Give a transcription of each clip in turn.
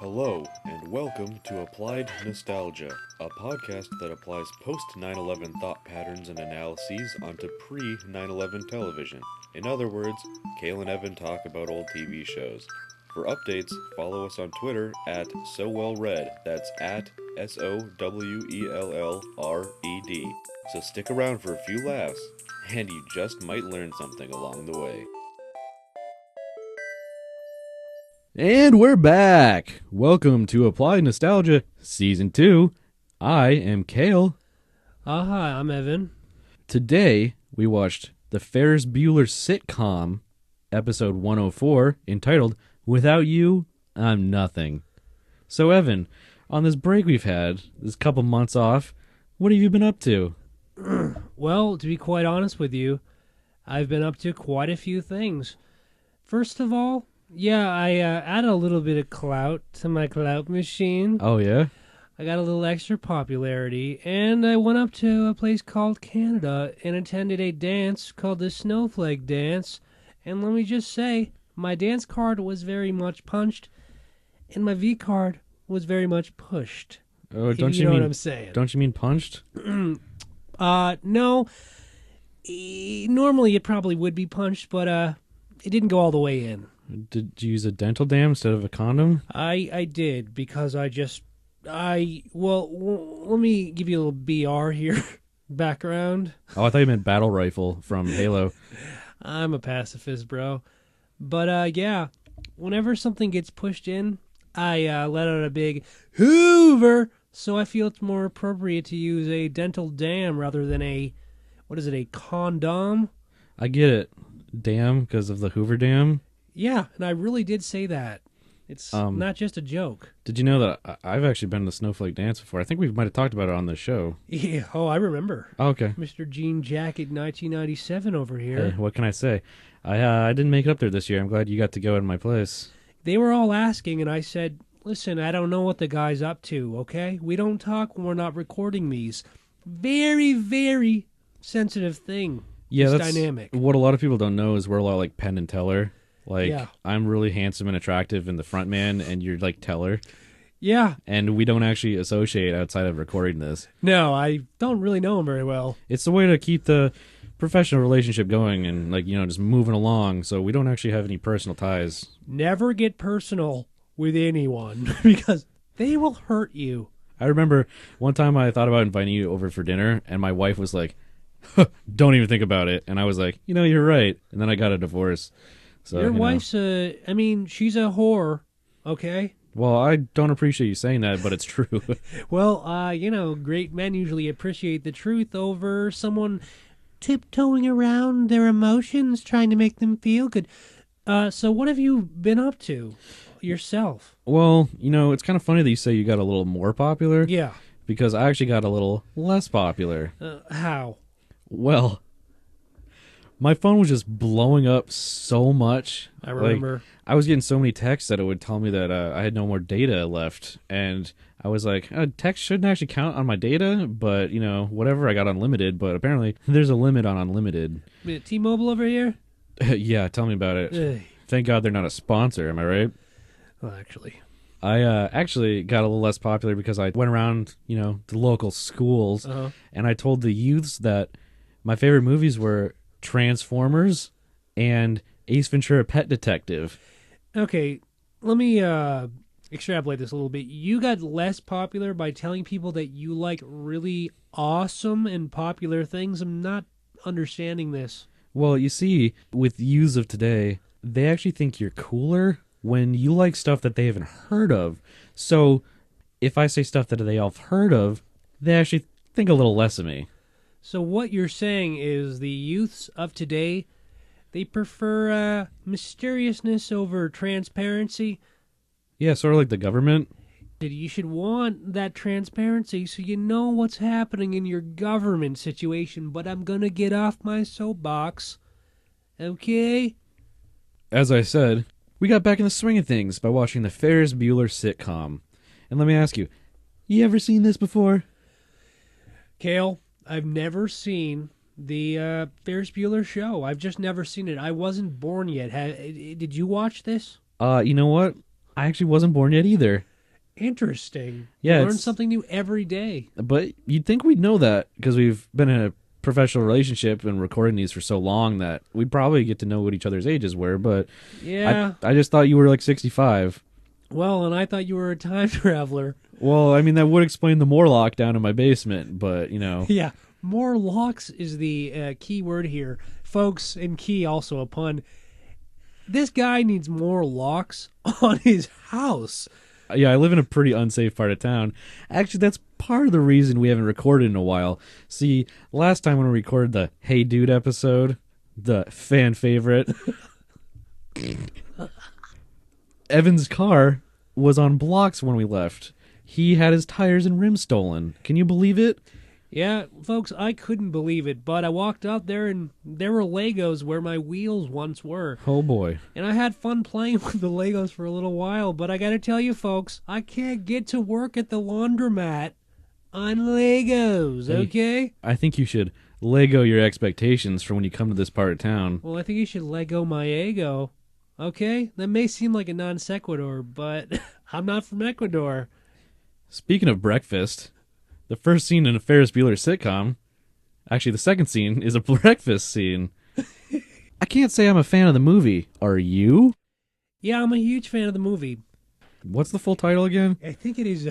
Hello, and welcome to Applied Nostalgia, a podcast that applies post 9/11 thought patterns and analyses onto pre 9/11 television. In other words, Cale and Evan talk about old TV shows. For updates, follow us on Twitter at SoWellRead. That's at SOWELLRED. So stick around for a few laughs, and you just might learn something along the way. And we're back! Welcome to Applied Nostalgia Season 2. I am Cale. Hi, I'm Evan. Today, we watched the Ferris Bueller sitcom, episode 104, entitled, Without You, I'm Nothing. So, Evan, on this break we've had, this couple months off, what have you been up to? Well, to be quite honest with you, I've been up to quite a few things. First of all, I added a little bit of clout to my clout machine. Oh, yeah? I got a little extra popularity, and I went up to a place called Canada and attended a dance called the Snowflake Dance. And let me just say, my dance card was very much punched, and my V card was very much pushed. Oh, If you know what I'm saying? Don't you mean punched? No. Normally it probably would be punched, but it didn't go all the way in. Did you use a dental dam instead of a condom? I did because let me give you a little BR here, background. Oh, I thought you meant battle rifle from Halo. I'm a pacifist, bro. But whenever something gets pushed in, I let out a big Hoover, so I feel it's more appropriate to use a dental dam rather than a condom? I get it. Dam, because of the Hoover Dam. Yeah, and I really did say that. It's not just a joke. Did you know that I've actually been to the Snowflake Dance before? I think we might have talked about it on the show. Yeah, I remember. Oh, okay. Mr. Jean Jacket 1997 over here. Hey, what can I say? I didn't make it up there this year. I'm glad you got to go in my place. They were all asking, and I said, listen, I don't know what the guy's up to, okay? We don't talk when we're not recording these. Very, very sensitive thing. Yeah, it's that's dynamic. What a lot of people don't know is we're a lot like Penn and Teller. Like, Yeah. I'm really handsome and attractive in the front man, and you're like Teller. Yeah. And we don't actually associate outside of recording this. No, I don't really know him very well. It's the way to keep the professional relationship going and, just moving along, so we don't actually have any personal ties. Never get personal with anyone because they will hurt you. I remember one time I thought about inviting you over for dinner, and my wife was like, don't even think about it. And I was like, you're right. And then I got a divorce. So, Your wife's she's a whore, okay? Well, I don't appreciate you saying that, but it's true. Well, great men usually appreciate the truth over someone tiptoeing around their emotions, trying to make them feel good. So what have you been up to yourself? Well, it's kind of funny that you say you got a little more popular. Yeah. Because I actually got a little less popular. How? Well, my phone was just blowing up so much. I remember. I was getting so many texts that it would tell me that I had no more data left. And I was like, text shouldn't actually count on my data, but, whatever, I got unlimited. But apparently there's a limit on unlimited. T-Mobile over here? Yeah, tell me about it. Ugh. Thank God they're not a sponsor, am I right? Well, actually. I actually got a little less popular because I went around, the local schools, and I told the youths that my favorite movies were Transformers and Ace Ventura: Pet Detective. Okay, let me extrapolate this a little bit. You got less popular by telling people that you like really awesome and popular things. I'm not understanding this. Well, you see, with youths of today, they actually think you're cooler when you like stuff that they haven't heard of. So if I say stuff that they all have heard of, they actually think a little less of me. So what you're saying is the youths of today, they prefer mysteriousness over transparency. Yeah, sort of like the government. You should want that transparency so you know what's happening in your government situation, but I'm gonna get off my soapbox. Okay? As I said, we got back in the swing of things by watching the Ferris Bueller sitcom. And let me ask you, you ever seen this before? Cale, I've never seen the Ferris Bueller show. I've just never seen it. I wasn't born yet. Did you watch this? You know what? I actually wasn't born yet either. Interesting. Yeah, Learn it's- something new every day. But you'd think we'd know that because we've been in a professional relationship and recording these for so long that we'd probably get to know what each other's ages were. But Yeah. I just thought you were like 65. Well, and I thought you were a time traveler. Well, I mean, that would explain the Morlock down in my basement, but, you know. Yeah. More locks is the key word here. Folks, and key also a pun. This guy needs more locks on his house. Yeah, I live in a pretty unsafe part of town. Actually, that's part of the reason we haven't recorded in a while. See, last time when we recorded the Hey Dude episode, the fan favorite, Evan's car was on blocks when we left. He had his tires and rims stolen. Can you believe it? Yeah, folks, I couldn't believe it, but I walked out there and there were Legos where my wheels once were. Oh boy. And I had fun playing with the Legos for a little while, but I gotta tell you, folks, I can't get to work at the laundromat on Legos, Hey. okay? I think you should Lego your expectations for when you come to this part of town. Well, I think you should Lego my ego, okay? That may seem like a non sequitur, but I'm not from Ecuador. Speaking of breakfast, the first scene in a Ferris Bueller sitcom, actually the second scene, is a breakfast scene. I can't say I'm a fan of the movie. Are you? Yeah, I'm a huge fan of the movie. What's the full title again? I think it is,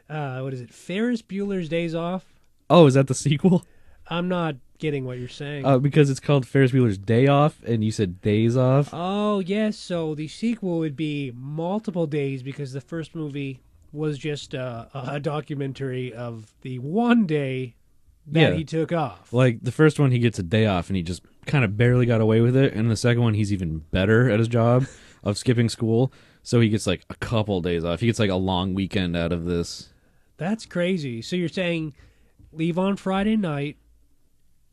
what is it, Ferris Bueller's Days Off? Oh, is that the sequel? I'm not getting what you're saying. Because it's called Ferris Bueller's Day Off, and you said Days Off. Oh, yes, so the sequel would be multiple days because the first movie was just a documentary of the one day that Yeah. he took off. Like, the first one, he gets a day off, and he just kind of barely got away with it. And the second one, he's even better at his job of skipping school. So he gets, like, a couple days off. He gets, like, a long weekend out of this. That's crazy. So you're saying leave on Friday night,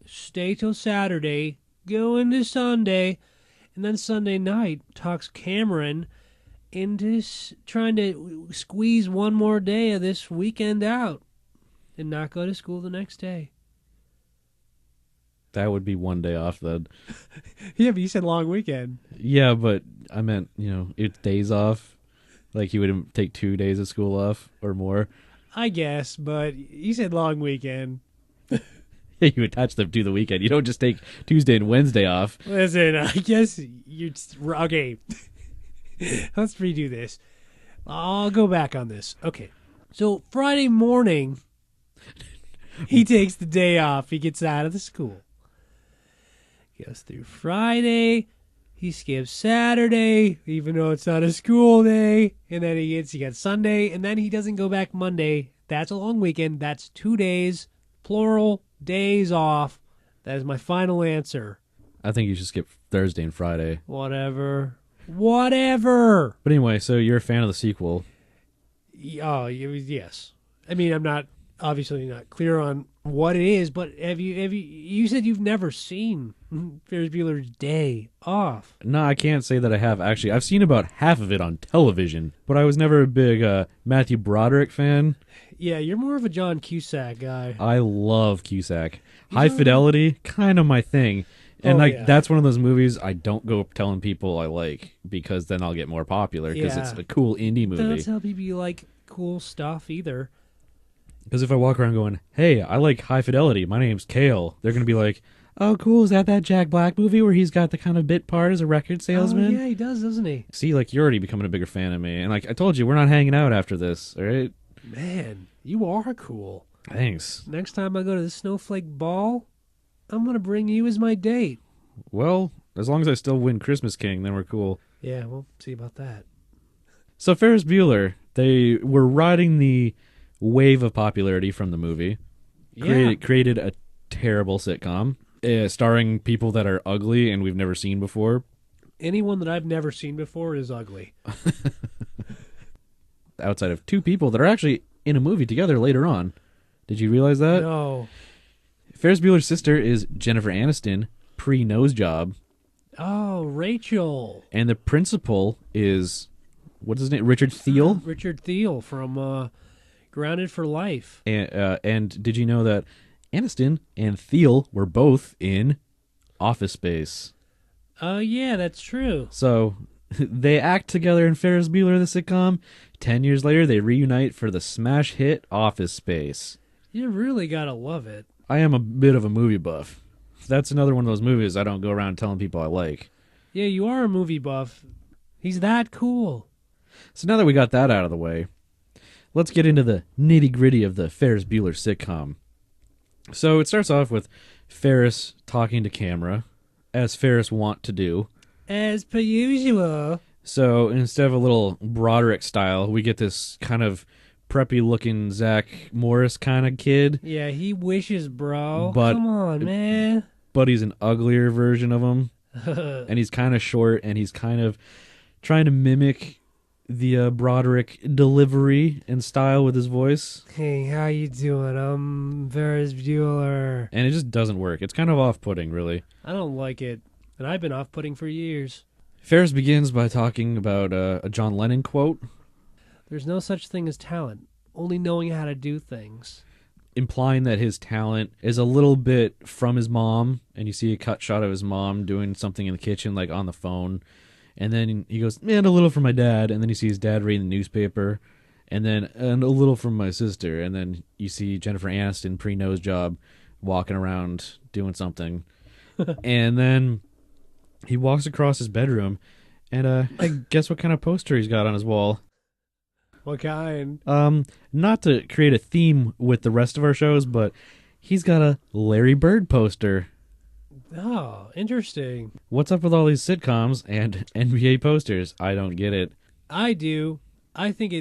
stay till Saturday, go into Sunday, and then Sunday night talks Cameron into trying to squeeze one more day of this weekend out and not go to school the next day. That would be one day off, then. Yeah, but you said long weekend. Yeah, but I meant, it's days off. Like, he would take 2 days of school off or more. I guess, but you said long weekend. Yeah, you attach them to the weekend. You don't just take Tuesday and Wednesday off. Listen, I guess you're... Okay. Let's redo this. I'll go back on this. Okay. So Friday morning, he takes the day off. He gets out of the school. Goes through Friday. He skips Saturday, even though it's not a school day. And then he got Sunday. And then he doesn't go back Monday. That's a long weekend. That's 2 days, plural, days off. That is my final answer. I think you should skip Thursday and Friday. Whatever. But anyway, so you're a fan of the sequel. Oh, yes. I mean, I'm not obviously not clear on what it is, but have you said you've never seen Ferris Bueller's Day Off? No, I can't say that I have, actually. I've seen about half of it on television, but I was never a big Matthew Broderick fan. Yeah, you're more of a John Cusack guy. I love Cusack. High Fidelity, kind of my thing. And that's one of those movies I don't go telling people I like, because then I'll get more popular, because it's a cool indie movie. Don't tell people you like cool stuff either. Because if I walk around going, hey, I like High Fidelity, my name's Cale, they're going to be like, oh, cool, is that Jack Black movie where he's got the kind of bit part as a record salesman? Oh, yeah, he does, doesn't he? See, like, you're already becoming a bigger fan of me. And like I told you, we're not hanging out after this, all right? Man, you are cool. Thanks. Next time I go to the Snowflake Ball, I'm going to bring you as my date. Well, as long as I still win Christmas King, then we're cool. Yeah, we'll see about that. So Ferris Bueller, they were riding the wave of popularity from the movie. Created a terrible sitcom starring people that are ugly and we've never seen before. Anyone that I've never seen before is ugly. Outside of two people that are actually in a movie together later on. Did you realize that? No. Ferris Bueller's sister is Jennifer Aniston, pre-nose job. Oh, Rachel. And the principal is, what's his name? Richard Thiel? Richard Thiel from Grounded for Life. And did you know that Aniston and Thiel were both in Office Space? Oh, yeah, that's true. So They act together in Ferris Bueller, the sitcom. 10 years later, they reunite for the smash hit Office Space. You really gotta love it. I am a bit of a movie buff. That's another one of those movies I don't go around telling people I like. Yeah, you are a movie buff. He's that cool. So now that we got that out of the way, let's get into the nitty-gritty of the Ferris Bueller sitcom. So it starts off with Ferris talking to camera, as Ferris want to do. As per usual. So instead of a little Broderick style, we get this kind of preppy-looking Zach Morris kind of kid. Yeah, he wishes, bro. But- Come on, man. But he's an uglier version of him. And he's kind of short, and he's kind of trying to mimic the Broderick delivery and style with his voice. Hey, how you doing? I'm Ferris Bueller. And it just doesn't work. It's kind of off-putting, really. I don't like it. And I've been off-putting for years. Ferris begins by talking about a John Lennon quote, There's no such thing as talent, only knowing how to do things. implying that his talent is a little bit from his mom, and you see a cut shot of his mom doing something in the kitchen, like on the phone, and then he goes, man, a little from my dad, and then you see his dad reading the newspaper, and a little from my sister, and then you see Jennifer Aniston, pre-nose job, walking around doing something, and then he walks across his bedroom, and guess what kind of poster he's got on his wall? What kind? Not to create a theme with the rest of our shows, but he's got a Larry Bird poster. Oh, interesting. What's up with all these sitcoms and NBA posters? I don't get it. I do. I think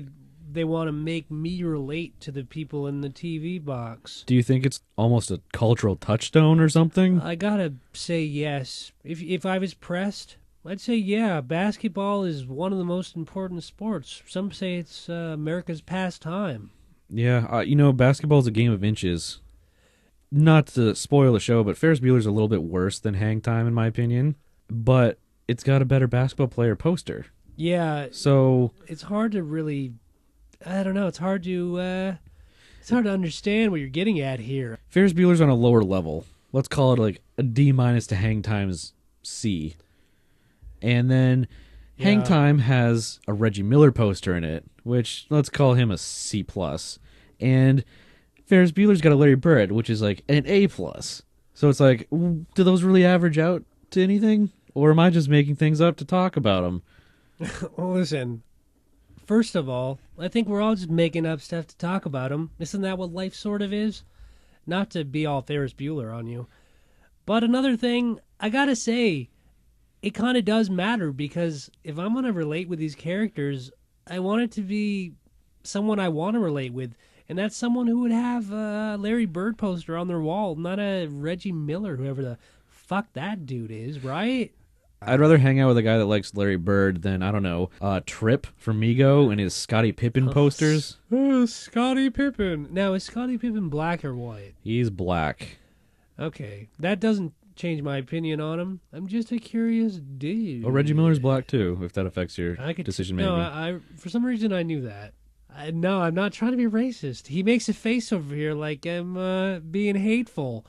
they want to make me relate to the people in the TV box. Do you think it's almost a cultural touchstone or something? I gotta say yes. If I was pressed, I'd say yeah. Basketball is one of the most important sports. Some say it's America's pastime. Yeah, basketball's a game of inches. Not to spoil the show, but Ferris Bueller's a little bit worse than Hang Time, in my opinion. But it's got a better basketball player poster. Yeah, So it's hard to really. I don't know. It's hard to understand what you're getting at here. Ferris Bueller's on a lower level. Let's call it like a D- to Hang Time's C. And then Hang Yeah. Time has a Reggie Miller poster in it, which let's call him a C+. And Ferris Bueller's got a Larry Bird, which is like an A+. So it's like, do those really average out to anything? Or am I just making things up to talk about them? Well, listen. First of all, I think we're all just making up stuff to talk about them. Isn't that what life sort of is? Not to be all Ferris Bueller on you. But another thing, I gotta say, it kind of does matter because if I'm going to relate with these characters, I want it to be someone I want to relate with. And that's someone who would have a Larry Bird poster on their wall, not a Reggie Miller, whoever the fuck that dude is, right? I'd rather hang out with a guy that likes Larry Bird than, I don't know, Trip from Mego and his Scottie Pippen posters. Oh, Scottie Pippen. Now, is Scottie Pippen black or white? He's black. Okay, that doesn't change my opinion on him. I'm just a curious dude. Oh, Reggie Miller's black too, if that affects your decision making. No, I for some reason I knew that. No, I'm not trying to be racist. He makes a face over here like I'm being hateful.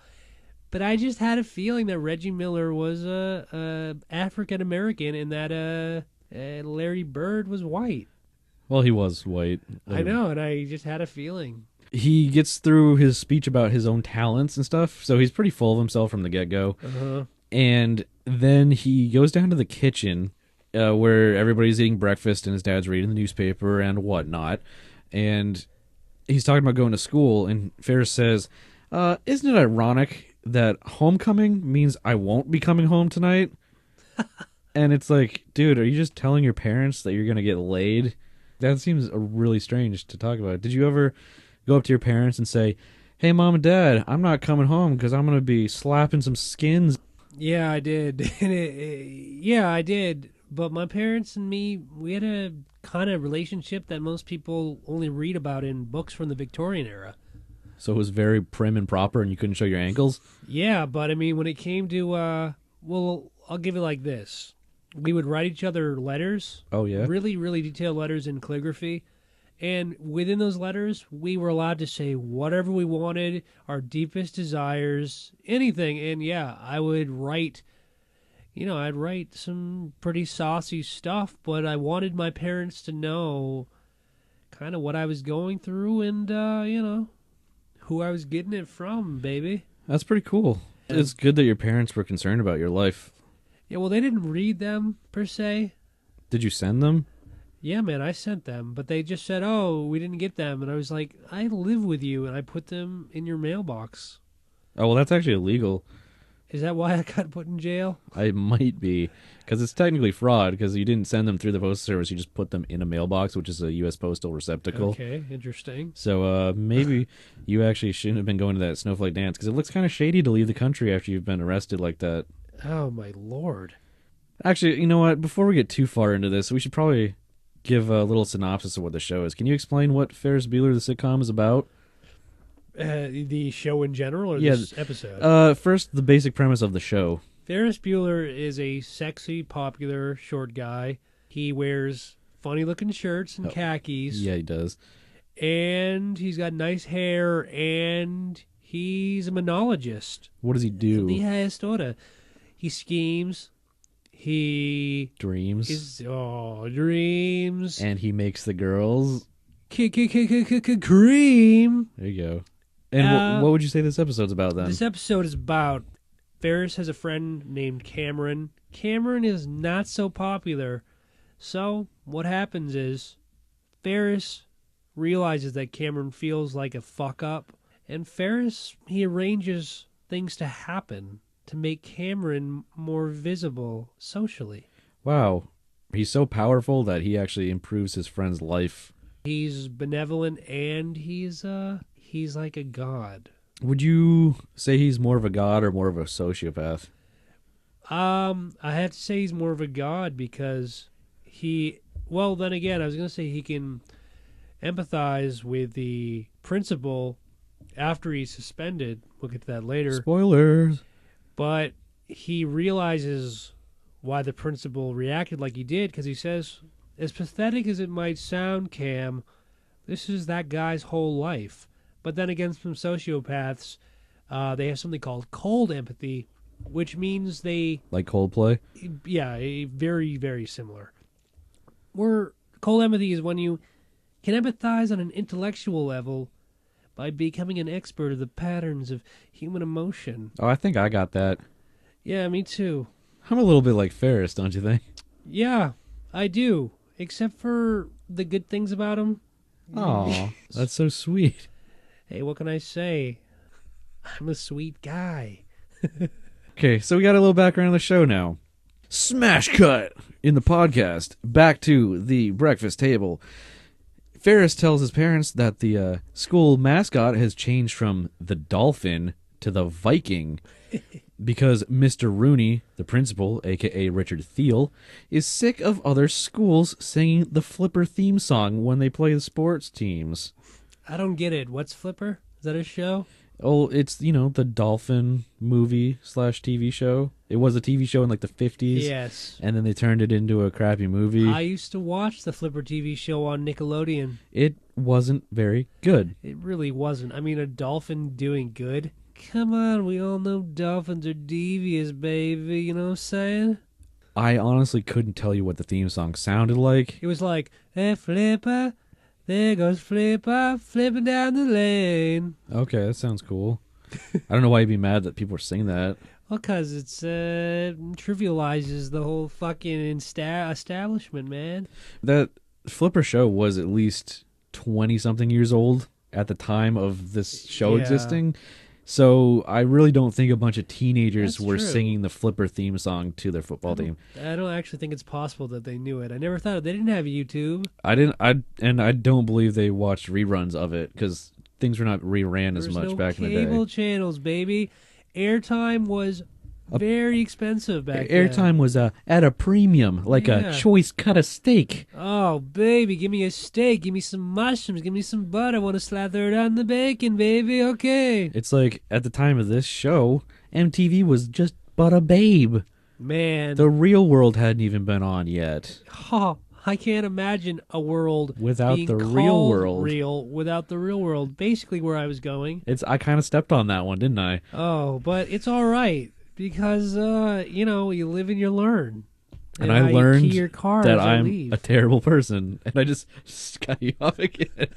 But I just had a feeling that Reggie Miller was African American and that Larry Bird was white. Well, he was white. I know, and I just had a feeling. He gets through his speech about his own talents and stuff, so he's pretty full of himself from the get-go. Uh-huh. And then he goes down to the kitchen where everybody's eating breakfast and his dad's reading the newspaper and whatnot. And he's talking about going to school, and Ferris says, isn't it ironic that homecoming means I won't be coming home tonight? And it's like, dude, are you just telling your parents that you're going to get laid? That seems really strange to talk about. Did you ever go up to your parents and say, hey, Mom and Dad, I'm not coming home because I'm going to be slapping some skins? Yeah, I did. Yeah, I did. But my parents and me, we had a kind of relationship that most people only read about in books from the Victorian era. So it was very prim and proper and you couldn't show your ankles? Yeah, but I mean, when it came to, well, I'll give it like this. We would write each other letters. Oh, yeah? Really, really detailed letters in calligraphy. And within those letters, we were allowed to say whatever we wanted, our deepest desires, anything. And yeah, I would write I'd write some pretty saucy stuff, but I wanted my parents to know kind of what I was going through and, who I was getting it from, baby. That's pretty cool. It's good that your parents were concerned about your life. Yeah, well, they didn't read them, per se. Did you send them? Yeah, man, I sent them, but they just said, oh, we didn't get them. And I was like, I live with you, and I put them in your mailbox. Oh, well, that's actually illegal. Is that why I got put in jail? I might be, because it's technically fraud, because you didn't send them through the postal service, you just put them in a mailbox, which is a U.S. postal receptacle. Okay, interesting. So maybe you actually shouldn't have been going to that snowflake dance, because it looks kind of shady to leave the country after you've been arrested like that. Oh, my Lord. Actually, you know what? Before we get too far into this, we should probably give a little synopsis of what the show is. Can you explain what Ferris Bueller, the sitcom, is about? The show in general or this episode? First, the basic premise of the show. Ferris Bueller is a sexy, popular, short guy. He wears funny-looking shirts and khakis. Yeah, he does. And he's got nice hair, and he's a monologist. What does he do? The highest order. He schemes. He... Dreams. Dreams. And he makes the girls... Cream. There you go. And what would you say this episode's about then? This episode is about Ferris has a friend named Cameron. Cameron is not so popular. So what happens is Ferris realizes that Cameron feels like a fuck up. And Ferris, he arranges things to happen to make Cameron more visible socially. Wow. He's so powerful that he actually improves his friend's life. He's benevolent and he's like a god. Would you say he's more of a god or more of a sociopath? I have to say he's more of a god because then again, I was going to say he can empathize with the principal after he's suspended. We'll get to that later. Spoilers. But he realizes why the principal reacted like he did because he says, as pathetic as it might sound, Cam, this is that guy's whole life. But then again, some sociopaths, they have something called cold empathy, which means they... Like Coldplay? Yeah, very, very similar. Where cold empathy is when you can empathize on an intellectual level by becoming an expert of the patterns of human emotion. Oh, I think I got that. Yeah, me too. I'm a little bit like Ferris, don't you think? Yeah, I do. Except for the good things about him. Aw, that's so sweet. Hey, what can I say? I'm a sweet guy. Okay, so we got a little background on the show now. Smash cut in the podcast. Back to the breakfast table. Ferris tells his parents that the school mascot has changed from the dolphin to the Viking because Mr. Rooney, the principal, a.k.a. Richard Thiel, is sick of other schools singing the Flipper theme song when they play the sports teams. I don't get it. What's Flipper? Is that a show? Oh, it's, the dolphin movie / TV show. It was a TV show in like the 50s. Yes. And then they turned it into a crappy movie. I used to watch the Flipper TV show on Nickelodeon. It wasn't very good. It really wasn't. I mean, a dolphin doing good? Come on, we all know dolphins are devious, baby. You know what I'm saying? I honestly couldn't tell you what the theme song sounded like. It was like, hey, Flipper, there goes Flipper, flipping down the lane. Okay, that sounds cool. I don't know why you'd be mad that people were singing that. Well, because it trivializes the whole fucking establishment, man. That Flipper show was at least 20-something years old at the time of this show existing. So I really don't think a bunch of teenagers were singing the Flipper theme song to their football team. I don't actually think it's possible that they knew it. I never thought they didn't have YouTube. I don't believe they watched reruns of it because things were not reran as much back in the day. Cable channels, baby. Airtime was very expensive back then. Airtime was at a premium, like a choice cut of steak. Oh, baby, give me a steak. Give me some mushrooms. Give me some butter. I want to slather it on the bacon, baby. Okay. It's like, at the time of this show, MTV was just but a babe. Man. The Real World hadn't even been on yet. Oh, I can't imagine a world without being the real world. Without the real world. Basically where I was going. I kind of stepped on that one, didn't I? Oh, but it's all right. Because, you live and you learn. And I how you learned key your car that as I I'm leave. a terrible person. And I just cut you off again.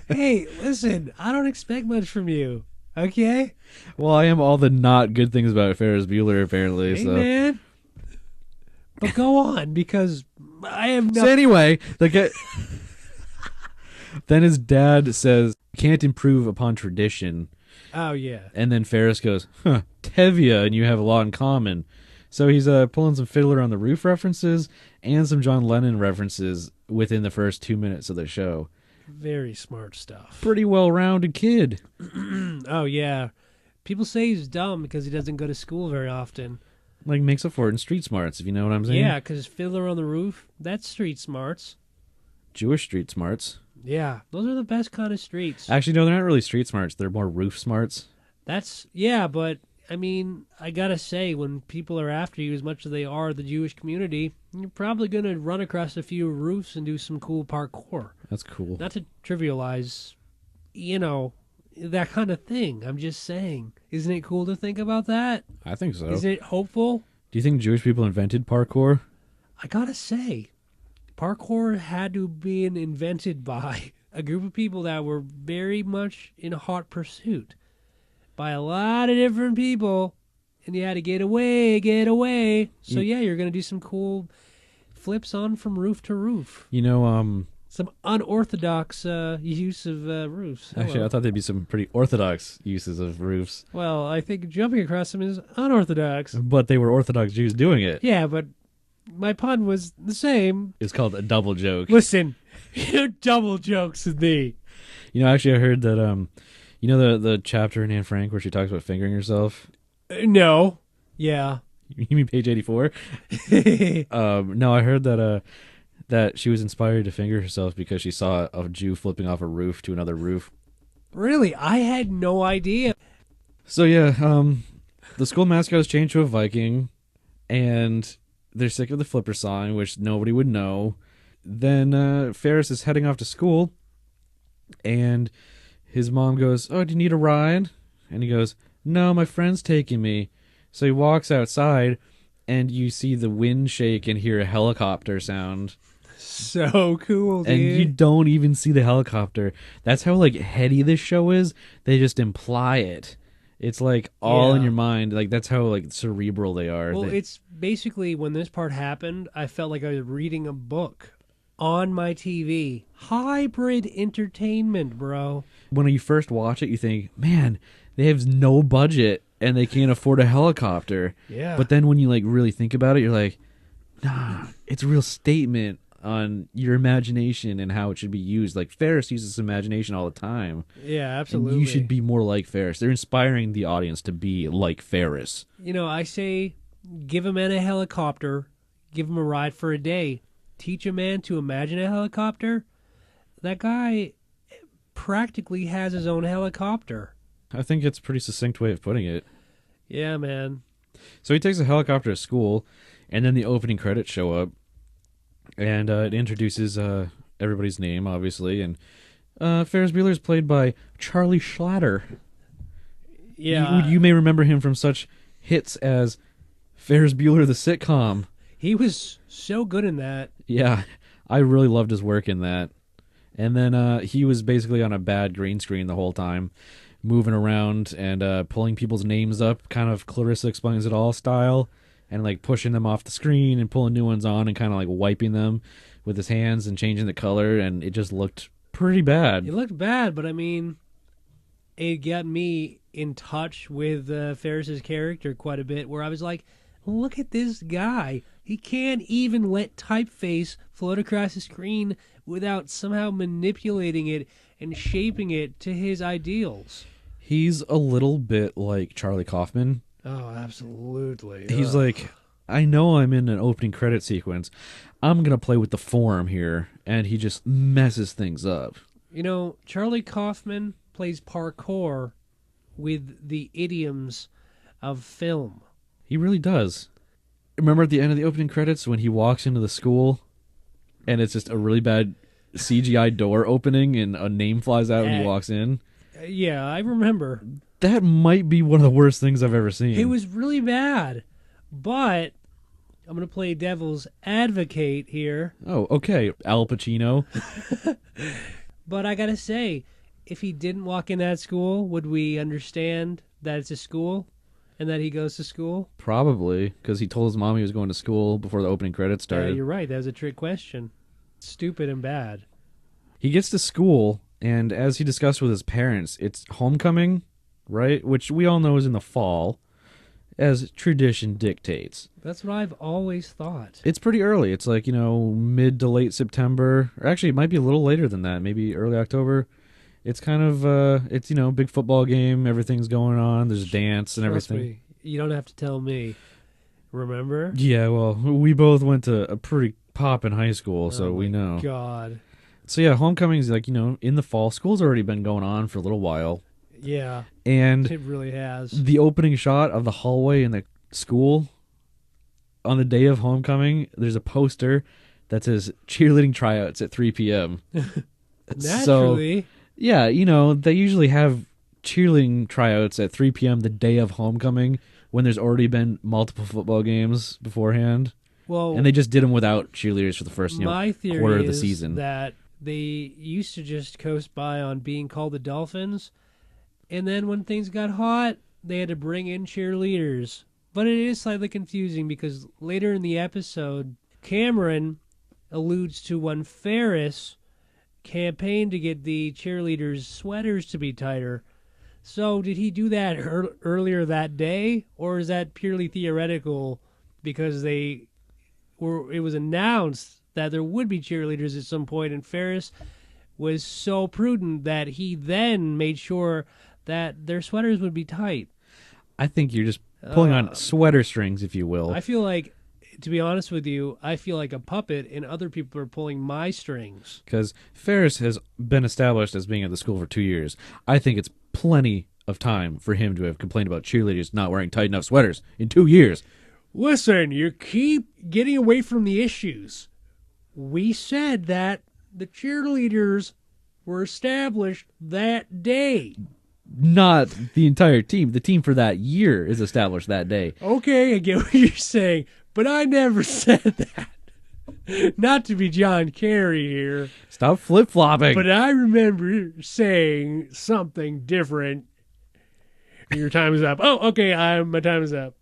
Hey, listen, I don't expect much from you, okay? Well, I am all the not good things about Ferris Bueller, apparently. Hey, so. man. But go on, because I am So not... anyway, then his dad says, can't improve upon tradition. Oh, yeah. And then Ferris goes, Tevye, and you have a lot in common. So he's pulling some Fiddler on the Roof references and some John Lennon references within the first 2 minutes of the show. Very smart stuff. Pretty well-rounded kid. Oh, yeah. People say he's dumb because he doesn't go to school very often. Like, makes up for it in street smarts, if you know what I'm saying. Yeah, because Fiddler on the Roof, that's street smarts. Jewish street smarts. Yeah, those are the best kind of streets. Actually, no, they're not really street smarts. They're more roof smarts. But, I mean, I gotta say, when people are after you as much as they are the Jewish community, you're probably gonna run across a few roofs and do some cool parkour. That's cool. Not to trivialize, that kind of thing. I'm just saying. Isn't it cool to think about that? I think so. Isn't it hopeful? Do you think Jewish people invented parkour? I gotta say, parkour had to be invented by a group of people that were very much in hot pursuit by a lot of different people, and you had to get away. So yeah, you're gonna do some cool flips on from roof to roof. Some unorthodox use of roofs. Hello. Actually, I thought there'd be some pretty orthodox uses of roofs. Well, I think jumping across them is unorthodox. But they were Orthodox Jews doing it. Yeah, but my pun was the same. It's called a double joke. Listen, you double jokes with me. Actually, I heard that, the chapter in Anne Frank where she talks about fingering herself? No. Yeah. You mean page 84? No, I heard that she was inspired to finger herself because she saw a Jew flipping off a roof to another roof. Really? I had no idea. So, yeah, the school mascot is changed to a Viking, and they're sick of the flipper song, which nobody would know. Then Ferris is heading off to school, and his mom goes, "Oh, do you need a ride?" And he goes, "No, my friend's taking me." So he walks outside, and you see the wind shake and hear a helicopter sound. So cool, dude. And you don't even see the helicopter. That's how, heady this show is. They just imply it. It's, all in your mind. That's how, cerebral they are. Well, it's basically, when this part happened, I felt like I was reading a book on my TV. Hybrid entertainment, bro. When you first watch it, you think, man, they have no budget and they can't afford a helicopter. Yeah. But then when you, really think about it, you're like, nah, it's a real statement on your imagination and how it should be used. Ferris uses imagination all the time. Yeah, absolutely. And you should be more like Ferris. They're inspiring the audience to be like Ferris. I say, give a man a helicopter, give him a ride for a day. Teach a man to imagine a helicopter. That guy practically has his own helicopter. I think it's a pretty succinct way of putting it. Yeah, man. So he takes a helicopter to school, and then the opening credits show up. And it introduces everybody's name, obviously. And Ferris Bueller is played by Charlie Schlatter. Yeah. You may remember him from such hits as Ferris Bueller the sitcom. He was so good in that. Yeah, I really loved his work in that. And then he was basically on a bad green screen the whole time, moving around and pulling people's names up, kind of Clarissa Explains It All style. And pushing them off the screen and pulling new ones on and kind of wiping them with his hands and changing the color, and it just looked pretty bad. It looked bad, but I mean, it got me in touch with Ferris's character quite a bit, where I was like, look at this guy. He can't even let typeface float across the screen without somehow manipulating it and shaping it to his ideals. He's a little bit like Charlie Kaufman. Oh, absolutely. He's I know I'm in an opening credit sequence. I'm going to play with the form here. And he just messes things up. Charlie Kaufman plays parkour with the idioms of film. He really does. Remember at the end of the opening credits when he walks into the school and it's just a really bad CGI door opening and a name flies out when he walks in? Yeah, I remember. That might be one of the worst things I've ever seen. It was really bad. But I'm going to play devil's advocate here. Oh, okay. Al Pacino. But I got to say, if he didn't walk in that school, would we understand that it's a school and that he goes to school? Probably, because he told his mom he was going to school before the opening credits started. Yeah, you're right. That was a trick question. Stupid and bad. He gets to school, and as he discussed with his parents, it's homecoming, right? Which we all know is in the fall, as tradition dictates. That's what I've always thought. It's pretty early. It's like, mid to late September. Or actually, it might be a little later than that. Maybe early October. It's kind of, big football game. Everything's going on. There's a dance and Trust everything. me, you don't have to tell me. Remember? Yeah, well, we both went to a pretty poppin' high school, so Oh we my know. God. So yeah, homecoming's like, in the fall. School's already been going on for a little while. Yeah, And it really has. the opening shot of the hallway in the school on the day of homecoming, there's a poster that says cheerleading tryouts at 3 p.m. Naturally. So, yeah, they usually have cheerleading tryouts at 3 p.m. the day of homecoming when there's already been multiple football games beforehand. Well, And they just did them without cheerleaders for the first my theory quarter of the is season. that they used to just coast by on being called the Dolphins, and then when things got hot, they had to bring in cheerleaders. But it is slightly confusing because later in the episode, Cameron alludes to when Ferris campaigned to get the cheerleaders' sweaters to be tighter. So did he do that earlier that day, or is that purely theoretical because it was announced that there would be cheerleaders at some point, and Ferris was so prudent that he then made sure that their sweaters would be tight. I think you're just pulling on sweater strings, if you will. I feel like, to be honest with you, I feel like a puppet, and other people are pulling my strings. Because Ferris has been established as being at the school for 2 years. I think it's plenty of time for him to have complained about cheerleaders not wearing tight enough sweaters in 2 years. Listen, you keep getting away from the issues. We said that the cheerleaders were established that day. Not the entire team. The team for that year is established that day. Okay, I get what you're saying, but I never said that. Not to be John Kerry here, Stop flip-flopping. but I remember saying something different. Your time is up. Oh, okay, my time is up.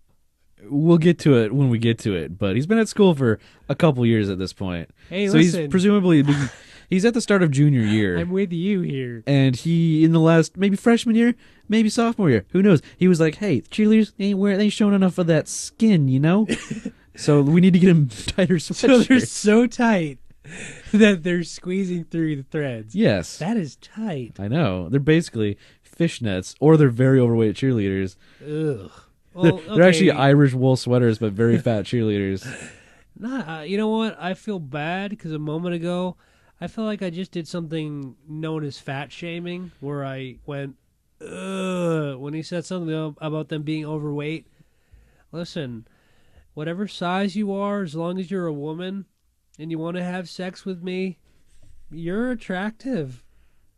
We'll get to it when we get to it, but he's been at school for a couple years at this point. Hey, so listen. he's presumably he's at the start of junior year. I'm with you here. And he, in the last, maybe freshman year, maybe sophomore year, who knows? He was like, hey, cheerleaders, they ain't showing enough of that skin, So we need to get him tighter So they're sweatshirts. so tight that they're squeezing through the threads. Yes. That is tight. I know. They're basically fishnets, or they're very overweight cheerleaders. Ugh. Well, They're actually okay. Irish wool sweaters, but very fat cheerleaders. You know what? I feel bad because a moment ago, I felt like I just did something known as fat shaming, where I went, ugh, when he said something about them being overweight. Listen, whatever size you are, as long as you're a woman and you want to have sex with me, you're attractive.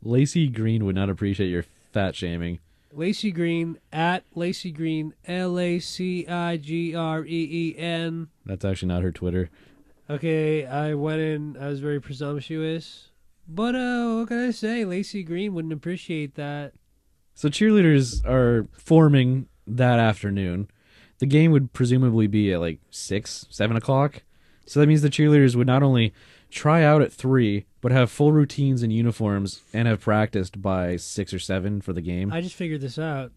Lacey Green would not appreciate your fat shaming. Lacey Green, at Lacey Green, LACIGREEN. That's actually not her Twitter. Okay, I went in, I was very presumptuous. But what can I say? Lacey Green wouldn't appreciate that. So cheerleaders are forming that afternoon. The game would presumably be at like 6, 7 o'clock. So that means the cheerleaders would not only try out at 3, but have full routines and uniforms and have practiced by 6 or 7 for the game. I just figured this out.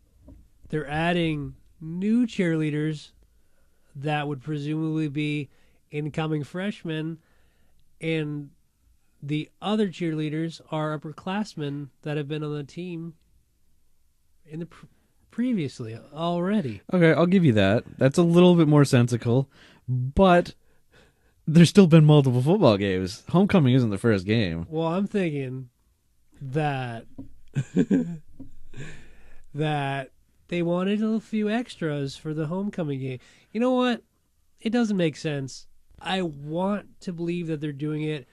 They're adding new cheerleaders that would presumably be incoming freshmen, and the other cheerleaders are upperclassmen that have been on the team in the previously already. Okay, I'll give you that. That's a little bit more sensical, but there's still been multiple football games. Homecoming isn't the first game. Well, I'm thinking that that they wanted a few extras for the homecoming game. You know what? It doesn't make sense. I want to believe that they're doing it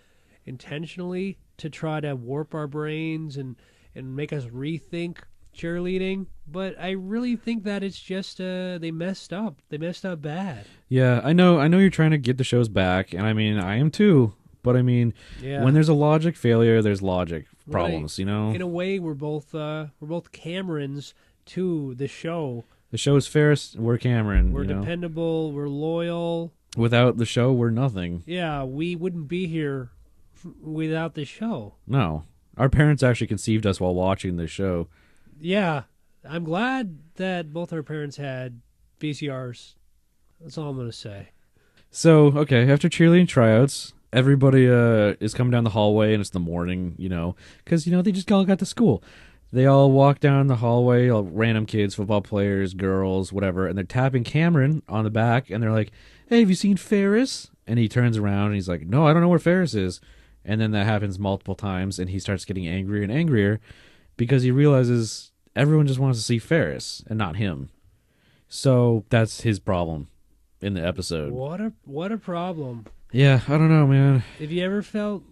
intentionally to try to warp our brains and make us rethink cheerleading, but I really think that it's just they messed up. They messed up bad. Yeah, I know you're trying to get the shows back, and I mean, I am too. But I mean, when there's a logic failure, there's logic problems, you know? In a way, we're both Camerons to the show. The show is Ferris, we're Cameron. We're dependable, we're loyal. Without the show, we're nothing. Yeah, we wouldn't be here without the show. No. Our parents actually conceived us while watching the show. Yeah, I'm glad that both our parents had VCRs. That's all I'm going to say. So, okay, after cheerleading tryouts, everybody is coming down the hallway, and it's the morning, because, they just all got to school. They all walk down the hallway, all random kids, football players, girls, whatever, and they're tapping Cameron on the back, and they're like, hey, have you seen Ferris? And he turns around, and he's like, no, I don't know where Ferris is. And then that happens multiple times, and he starts getting angrier and angrier because he realizes everyone just wants to see Ferris and not him. So that's his problem in the episode. What a problem. Yeah, I don't know, man. Have you ever felt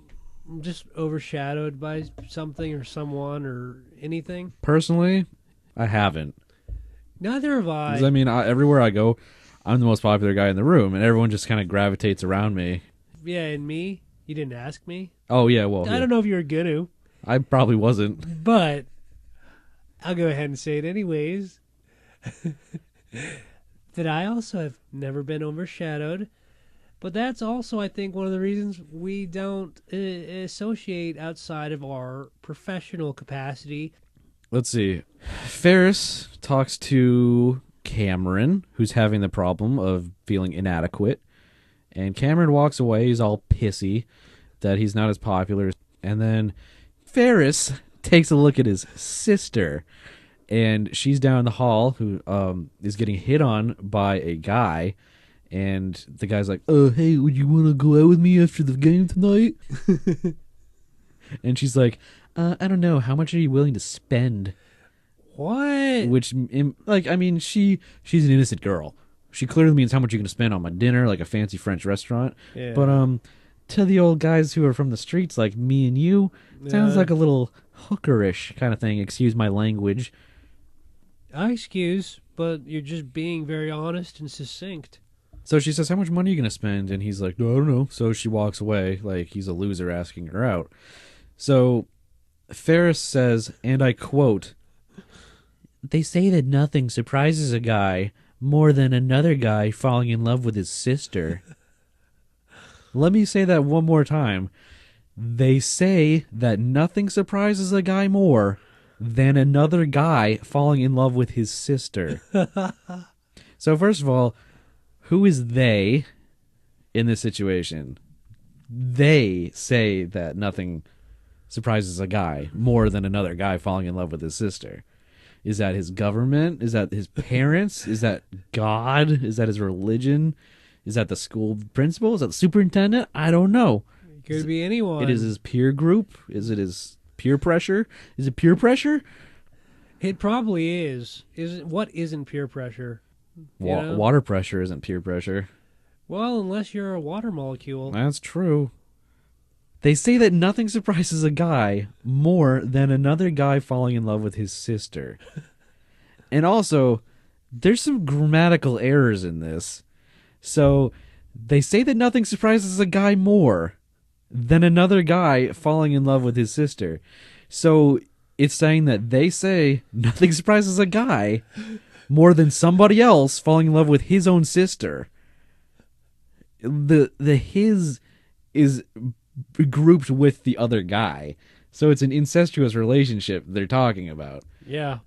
just overshadowed by something or someone or anything? Personally, I haven't. Neither have I. 'Cause, I mean, everywhere I go, I'm the most popular guy in the room, and everyone just kind of gravitates around me. Yeah, and me? You didn't ask me? Oh, yeah, well, I don't know if you were going to. I probably wasn't. But I'll go ahead and say it anyways. That I also have never been overshadowed. But that's also, I think, one of the reasons we don't associate outside of our professional capacity. Let's see. Ferris talks to Cameron, who's having the problem of feeling inadequate. And Cameron walks away. He's all pissy that he's not as popular. And then Ferris takes a look at his sister. And she's down the hall who is getting hit on by a guy. And the guy's like, hey, would you want to go out with me after the game tonight? And she's like, I don't know. How much are you willing to spend? What? Which, I mean, she's an innocent girl. She clearly means how much you're going to spend on my dinner, like a fancy French restaurant. Yeah. But to the old guys who are from the streets, like me and you, sounds like a little hookerish kind of thing. Excuse my language. I excuse, but you're just being very honest and succinct. So she says, how much money are you going to spend? And he's like, no, I don't know. So she walks away like he's a loser asking her out. So Ferris says, and I quote, they say that nothing surprises a guy more than another guy falling in love with his sister. Let me say that one more time. They say that nothing surprises a guy more than another guy falling in love with his sister. So first of all, who is they in this situation? They say that nothing surprises a guy more than another guy falling in love with his sister. Is that his government? Is that his parents? Is that God? Is that his religion? Is that the school principal? Is that the superintendent? I don't know. It could be anyone. It is his peer group? Is it his peer pressure? Is it peer pressure? It probably is. What isn't peer pressure? Water pressure isn't peer pressure. Well, unless you're a water molecule. That's true. They say that nothing surprises a guy more than another guy falling in love with his sister. And also, there's some grammatical errors in this. So, they say that nothing surprises a guy more than another guy falling in love with his sister. So, it's saying that they say nothing surprises a guy more than somebody else falling in love with his own sister. The his is grouped with the other guy. So it's an incestuous relationship they're talking about. Yeah.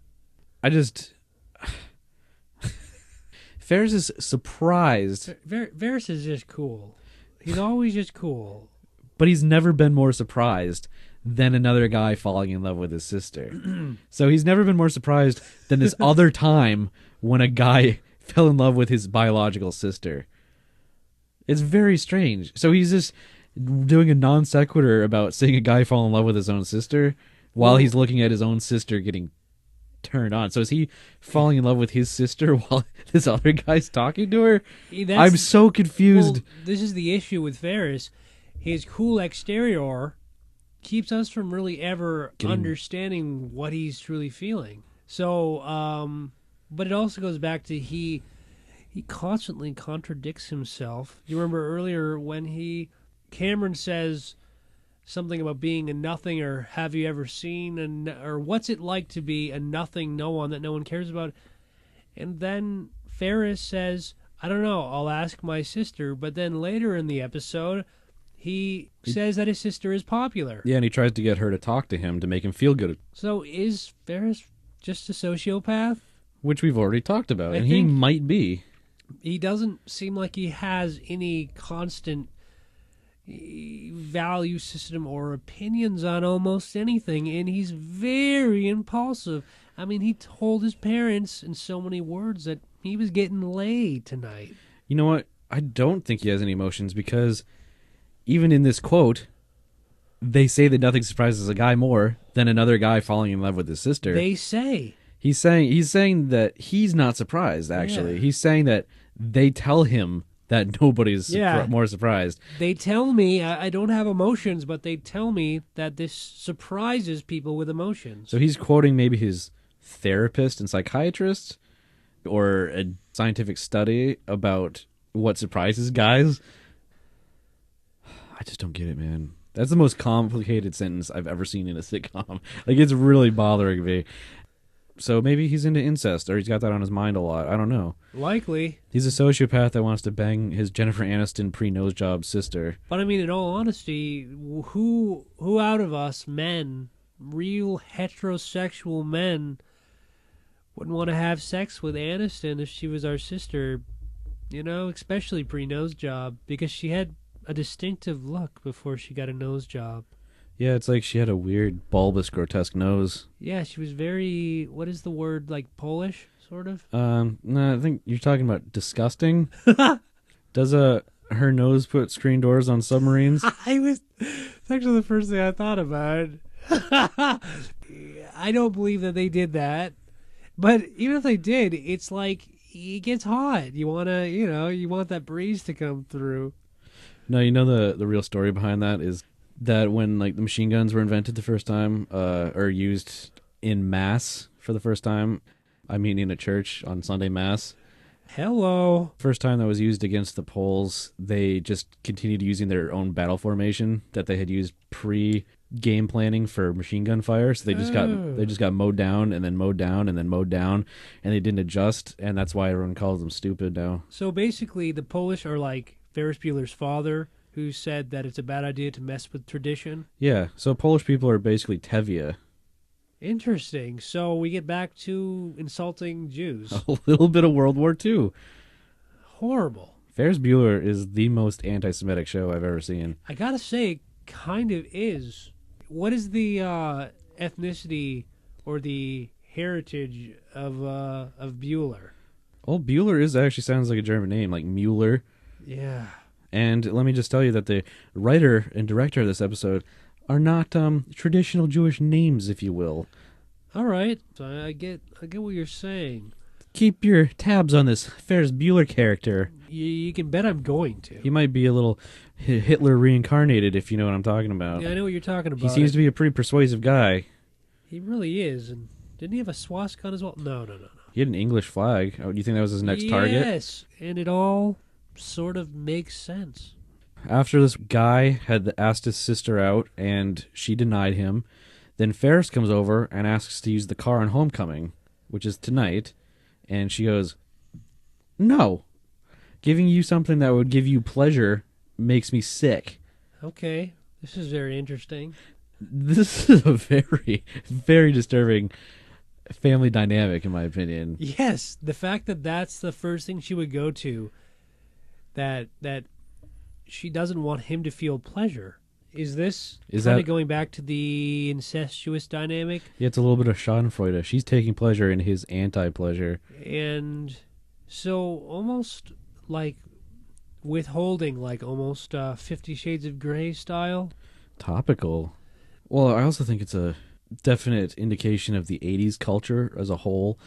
Ferris is surprised. Ferris is just cool. He's always just cool. But he's never been more surprised than another guy falling in love with his sister. So he's never been more surprised than this other time when a guy fell in love with his biological sister. It's very strange. So he's just doing a non sequitur about seeing a guy fall in love with his own sister while he's looking at his own sister getting turned on. So is he falling in love with his sister while this other guy's talking to her? I'm so confused. Well, this is the issue with Ferris. His cool exterior keeps us from really ever understanding what he's truly feeling. So, but it also goes back to he constantly contradicts himself. You remember earlier when Cameron says something about being a nothing, or have you ever seen, or what's it like to be a nothing, no one that no one cares about? And then Ferris says, I don't know, I'll ask my sister. But then later in the episode, he says that his sister is popular. Yeah, and he tries to get her to talk to him to make him feel good. So is Ferris just a sociopath? Which we've already talked about, I and he think- might be. He doesn't seem like he has any constant value system or opinions on almost anything, and he's very impulsive. I mean, he told his parents in so many words that he was getting laid tonight. You know what? I don't think he has any emotions, because even in this quote, they say that nothing surprises a guy more than another guy falling in love with his sister. They say. He's saying that he's not surprised, actually. Yeah. He's saying that they tell him that nobody's more surprised. They tell me I don't have emotions, but they tell me that this surprises people with emotions. So he's quoting maybe his therapist and psychiatrist, or a scientific study about what surprises guys. I just don't get it, man. That's the most complicated sentence I've ever seen in a sitcom. Like, it's really bothering me. So maybe he's into incest, or he's got that on his mind a lot. I don't know. Likely. He's a sociopath that wants to bang his Jennifer Aniston pre-nose job sister. But I mean, in all honesty, who out of us men, real heterosexual men, wouldn't want to have sex with Aniston if she was our sister? You know, especially pre-nose job, because she had a distinctive look before she got a nose job. Yeah, it's like she had a weird, bulbous, grotesque nose. Yeah, she was very, what is the word, like Polish, sort of? No, I think you're talking about disgusting. Does her nose put screen doors on submarines? It's actually the first thing I thought about. I don't believe that they did that. But even if they did, it's like, it gets hot. You want to, you want that breeze to come through. No, you know the real story behind that is that when, like, the machine guns were invented the first time, or used in mass for the first time, I mean in a church on Sunday Mass. Hello. First time that was used against the Poles, they just continued using their own battle formation that they had used pre-game planning for machine gun fire. So they just got mowed down and then mowed down and then mowed down, and they didn't adjust, and that's why everyone calls them stupid now. So basically, the Polish are like Ferris Bueller's father, who said that it's a bad idea to mess with tradition. Yeah, so Polish people are basically Tevye. Interesting. So we get back to insulting Jews. A little bit of World War II. Horrible. Ferris Bueller is the most anti-Semitic show I've ever seen. I gotta say, it kind of is. What is the ethnicity or the heritage of Bueller? Oh, Bueller actually sounds like a German name, like Mueller. Yeah. And let me just tell you that the writer and director of this episode are not traditional Jewish names, if you will. All right. So I get what you're saying. Keep your tabs on this Ferris Bueller character. You can bet I'm going to. He might be a little Hitler reincarnated, if you know what I'm talking about. Yeah, I know what you're talking about. He seems to be a pretty persuasive guy. He really is. And didn't he have a swastika on as well? No. He had an English flag. Oh, do you think that was his next target? Yes, and it all sort of makes sense. After this guy had asked his sister out and she denied him, then Ferris comes over and asks to use the car on homecoming, which is tonight, and she goes, "No. Giving you something that would give you pleasure makes me sick." Okay, this is very interesting. This is a very, very disturbing family dynamic, in my opinion. Yes, the fact that that's the first thing she would go to, that she doesn't want him to feel pleasure. Is kind of going back to the incestuous dynamic? Yeah, it's a little bit of schadenfreude. She's taking pleasure in his anti-pleasure. And so almost like withholding, like almost 50 Shades of Grey style. Topical. Well, I also think it's a definite indication of the 80s culture as a whole,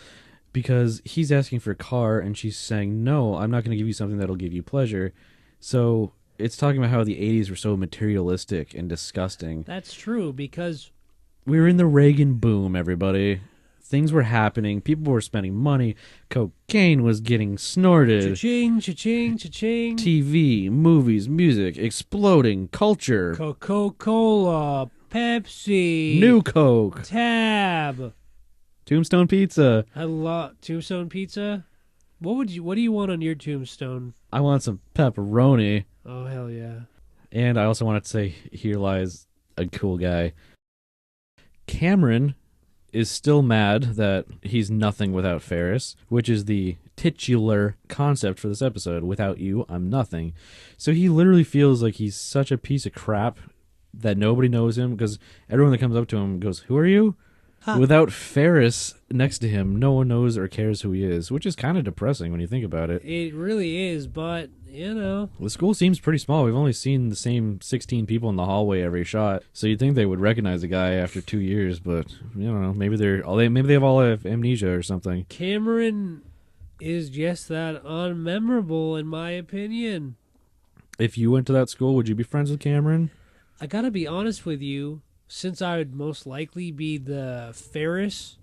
because he's asking for a car and she's saying, "No, I'm not going to give you something that'll give you pleasure." So it's talking about how the 80s were so materialistic and disgusting. That's true, because we were in the Reagan boom, everybody. Things were happening. People were spending money. Cocaine was getting snorted. Cha-ching, cha-ching, cha-ching. TV, movies, music, exploding. Culture. Coca-Cola, Pepsi. New Coke. Tab. Tombstone pizza. I love Tombstone pizza. What do you want on your tombstone? I want some pepperoni. Oh, hell yeah. And I also wanted to say, here lies a cool guy. Cameron is still mad that he's nothing without Ferris, which is the titular concept for this episode. Without you, I'm nothing. So he literally feels like he's such a piece of crap that nobody knows him, because everyone that comes up to him goes, "Who are you?" Huh. Without Ferris next to him, no one knows or cares who he is, which is kind of depressing when you think about it. It really is, but, you know. The school seems pretty small. We've only seen the same 16 people in the hallway every shot, so you'd think they would recognize the guy after 2 years, but, you don't know, maybe they have amnesia or something. Cameron is just that unmemorable, in my opinion. If you went to that school, would you be friends with Cameron? I gotta be honest with you. Since I would most likely be the Ferris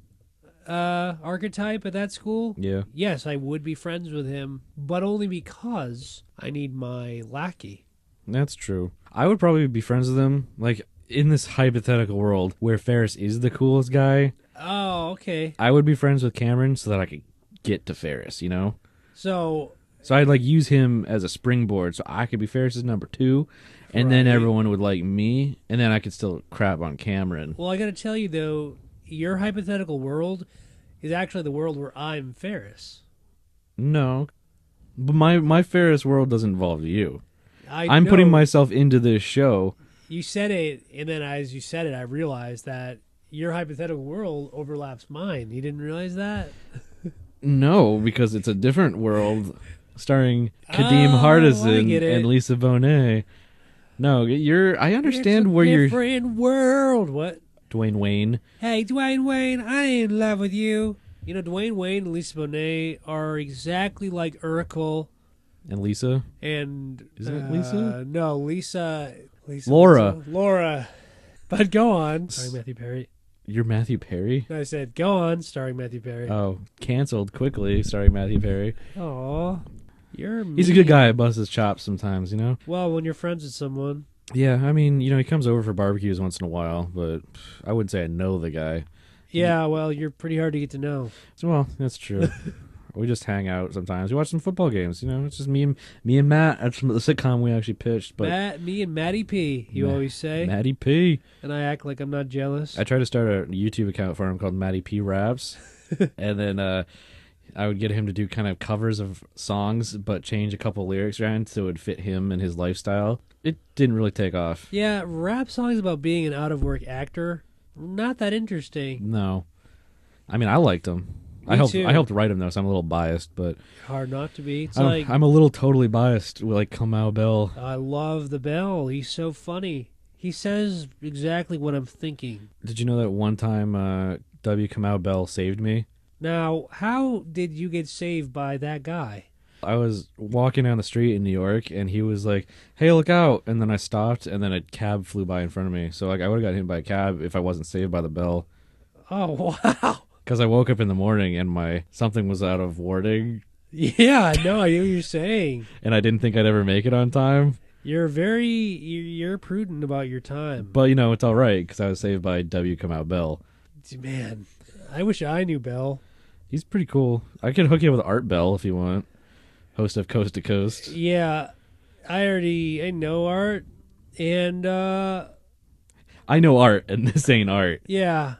archetype at that school, yes, I would be friends with him, but only because I need my lackey. That's true. I would probably be friends with him, like, in this hypothetical world where Ferris is the coolest guy. Oh, okay. I would be friends with Cameron so that I could get to Ferris, you know? So I'd, like, use him as a springboard so I could be Ferris's number 2. And then everyone would like me, and then I could still crap on Cameron. Well, I got to tell you, though, your hypothetical world is actually the world where I'm Ferris. No. But my Ferris world doesn't involve you. I'm know. putting myself into this show. You said it, and then as you said it, I realized that your hypothetical world overlaps mine. You didn't realize that? No, because it's a different world starring Kadeem Hardison and Lisa Bonet. No, I understand where you're... different world. What? Dwayne Wayne. Hey, Dwayne Wayne, I ain't in love with you. You know, Dwayne Wayne and Lisa Bonet are exactly like Urkel. And Lisa? And... Isn't it Lisa? No, Lisa... Laura. Laura. But go on. Starring Matthew Perry. You're Matthew Perry? I said, go on, starring Matthew Perry. Oh, canceled quickly, starring Matthew Perry. Aw. He's a good guy. Busts his chops sometimes, you know? Well, when you're friends with someone. Yeah, I mean, you know, he comes over for barbecues once in a while, but I wouldn't say I know the guy. Yeah, well, you're pretty hard to get to know. Well, that's true. We just hang out sometimes. We watch some football games, you know? It's just me and Matt. That's the sitcom we actually pitched. But me and Matty P, you always say. Matty P. And I act like I'm not jealous. I tried to start a YouTube account for him called Matty P Raps. And then I would get him to do kind of covers of songs, but change a couple lyrics around so it would fit him and his lifestyle. It didn't really take off. Yeah, rap songs about being an out-of-work actor, not that interesting. No. I mean, I liked them. I helped write them, though, so I'm a little biased, but... Hard not to be. I'm a little totally biased with, like, Kamau Bell. I love the Bell. He's so funny. He says exactly what I'm thinking. Did you know that one time W. Kamau Bell saved me? Now, how did you get saved by that guy? I was walking down the street in New York, and he was like, "Hey, look out!" And then I stopped, and then a cab flew by in front of me. So like, I would have got hit by a cab if I wasn't saved by the bell. Oh, wow. Because I woke up in the morning, and something was out of warding. Yeah, I know what you're saying. And I didn't think I'd ever make it on time. You're prudent about your time. But, you know, it's all right, because I was saved by W. Kamau Bell. Man, I wish I knew Bell. He's pretty cool. I could hook you up with Art Bell if you want. Host of Coast to Coast. Yeah, I know Art, and I know Art, and this ain't Art. Yeah.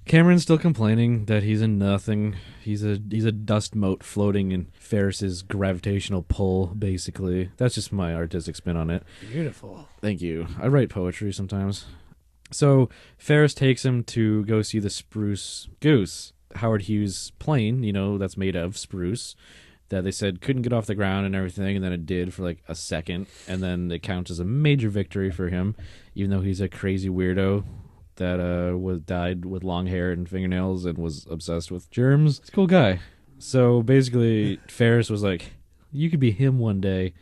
Cameron's still complaining that he's a nothing. He's a dust mote floating in Ferris's gravitational pull, basically. That's just my artistic spin on it. Beautiful. Thank you. I write poetry sometimes. So Ferris takes him to go see the Spruce Goose, Howard Hughes' plane, you know, that's made of spruce, that they said couldn't get off the ground and everything, and then it did for like a second, and then it counts as a major victory for him, even though he's a crazy weirdo that died with long hair and fingernails and was obsessed with germs. He's a cool guy. So basically, Ferris was like, you could be him one day.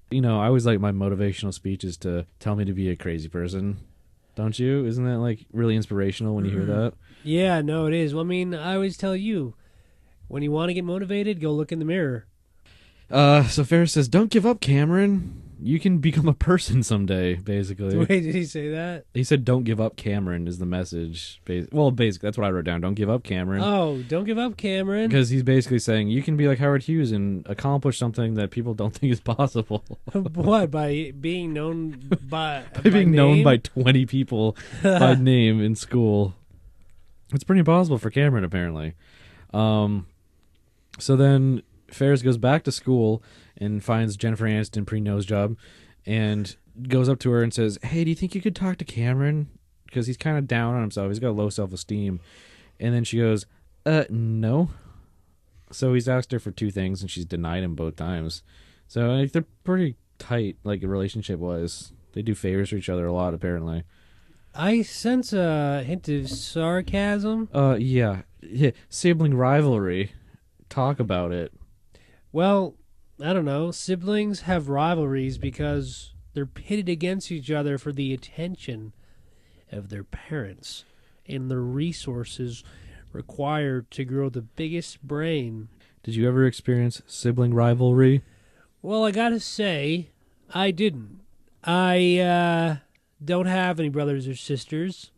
You know, I always like my motivational speeches to tell me to be a crazy person. don't you? Isn't that like really inspirational when you hear that? Yeah, no, it is. Well, I mean, I always tell you, when you want to get motivated, go look in the mirror. So Ferris says, "Don't give up, Cameron. You can become a person someday." Basically, Wait, did he say that? he said, "Don't give up, Cameron," is the message. Well, basically, that's what I wrote down. Don't give up, Cameron. Oh, don't give up, Cameron. Because he's basically saying you can be like Howard Hughes and accomplish something that people don't think is possible. What, by being known by Being known name? by 20 people by name in school. It's pretty impossible for Cameron, apparently. So then Ferris goes back to school and finds Jennifer Aniston pre-nose job and goes up to her and says, "Hey, do you think you could talk to Cameron? Because he's kind of down on himself. He's got low self-esteem." And then she goes, no. So he's asked her for two things, and she's denied him both times. So like, they're pretty tight, like relationship-wise. They do favors for each other a lot, apparently. I sense a hint of sarcasm. Yeah. Sibling rivalry. Talk about it. Well, I don't know. Siblings have rivalries because they're pitted against each other for the attention of their parents and the resources required to grow the biggest brain. Did you ever experience sibling rivalry? Well, I gotta say, I didn't. I don't have any brothers or sisters.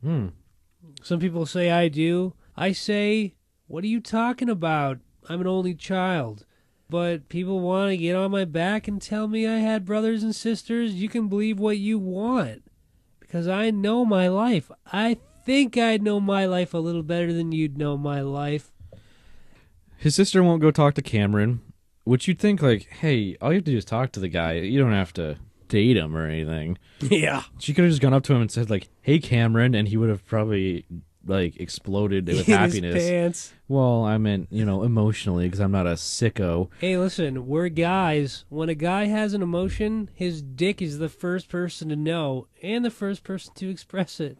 Some people say I do. I say, what are you talking about? I'm an only child. But people want to get on my back and tell me I had brothers and sisters. You can believe what you want. Because I know my life. I think I know my life a little better than you'd know my life. His sister won't go talk to Cameron, which you'd think, like, hey, all you have to do is talk to the guy. You don't have to date him or anything. Yeah. She could have just gone up to him and said, like, "Hey, Cameron," and he would have probably, like, exploded with In happiness. his pants. Well, I meant, emotionally, because I'm not a sicko. Hey, listen, we're guys. When a guy has an emotion, his dick is the first person to know and the first person to express it.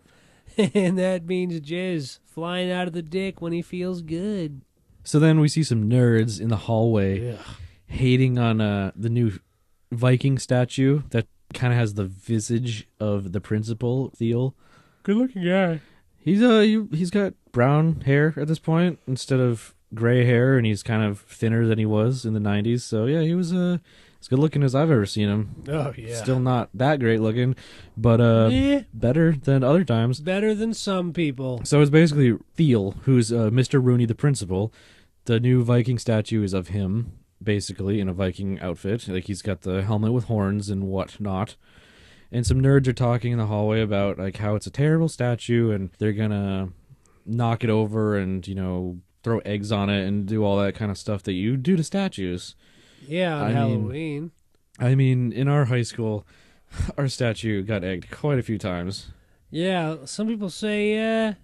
And that means jizz flying out of the dick when he feels good. So then we see some nerds in the hallway hating on the new Viking statue that kind of has the visage of the principal, Thiel. Good looking guy. He's got brown hair at this point instead of gray hair, and he's kind of thinner than he was in the 90s. So yeah, he was as good looking as I've ever seen him. Oh yeah. Still not that great looking, but better than other times. Better than some people. So it's basically Thiel, who's Mr. Rooney, the principal. The new Viking statue is of him, basically, in a Viking outfit. Like, he's got the helmet with horns and whatnot. And some nerds are talking in the hallway about, like, how it's a terrible statue and they're gonna knock it over and, throw eggs on it and do all that kind of stuff that you do to statues. Yeah, on Halloween. I mean, in our high school, our statue got egged quite a few times. Yeah, some people say,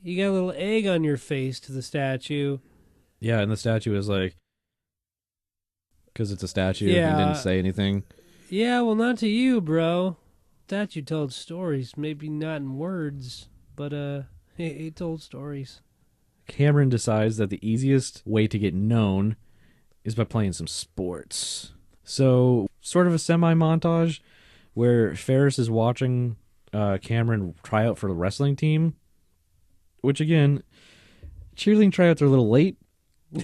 you got a little egg on your face to the statue. Yeah, and the statue is like, because it's a statue Yeah. and didn't say anything. Yeah, well, not to you, bro. Statue told stories, maybe not in words, but it told stories. Cameron decides that the easiest way to get known is by playing some sports. So, sort of a semi-montage where Ferris is watching Cameron try out for the wrestling team, which, again, cheerleading tryouts are a little late.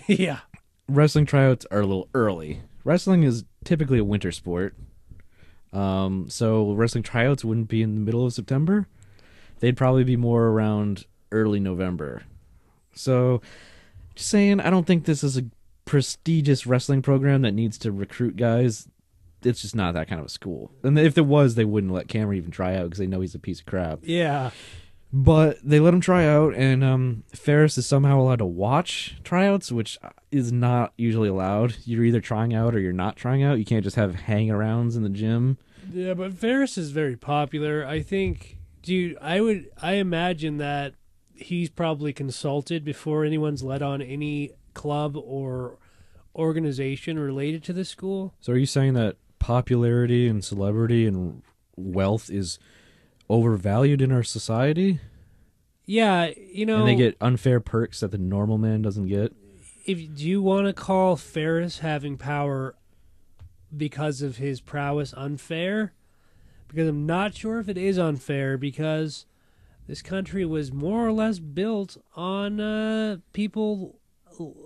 Yeah. Wrestling tryouts are a little early. Wrestling is typically a winter sport. So wrestling tryouts wouldn't be in the middle of September. They'd probably be more around early November. So, just saying, I don't think this is a prestigious wrestling program that needs to recruit guys. It's just not that kind of a school. And if it was, they wouldn't let Cameron even try out because they know he's a piece of crap. Yeah. But they let him try out, and Ferris is somehow allowed to watch tryouts, which is not usually allowed. You're either trying out or you're not trying out. You can't just have hang-arounds in the gym. Yeah, but Ferris is very popular. I think, dude, I imagine that he's probably consulted before anyone's let on any club or organization related to the school. So are you saying that popularity and celebrity and wealth is overvalued in our society? Yeah, And they get unfair perks that the normal man doesn't get? Do you want to call Ferris having power because of his prowess unfair? because I'm not sure if it is unfair, because this country was more or less built on people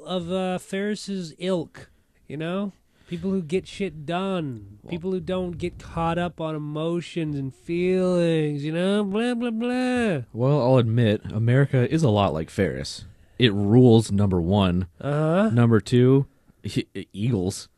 of Ferris's ilk, you know? People who get shit done. People who don't get caught up on emotions and feelings, you know? Blah, blah, blah. Well, I'll admit, America is a lot like Ferris. It rules, number one. Uh-huh. Number two, Eagles.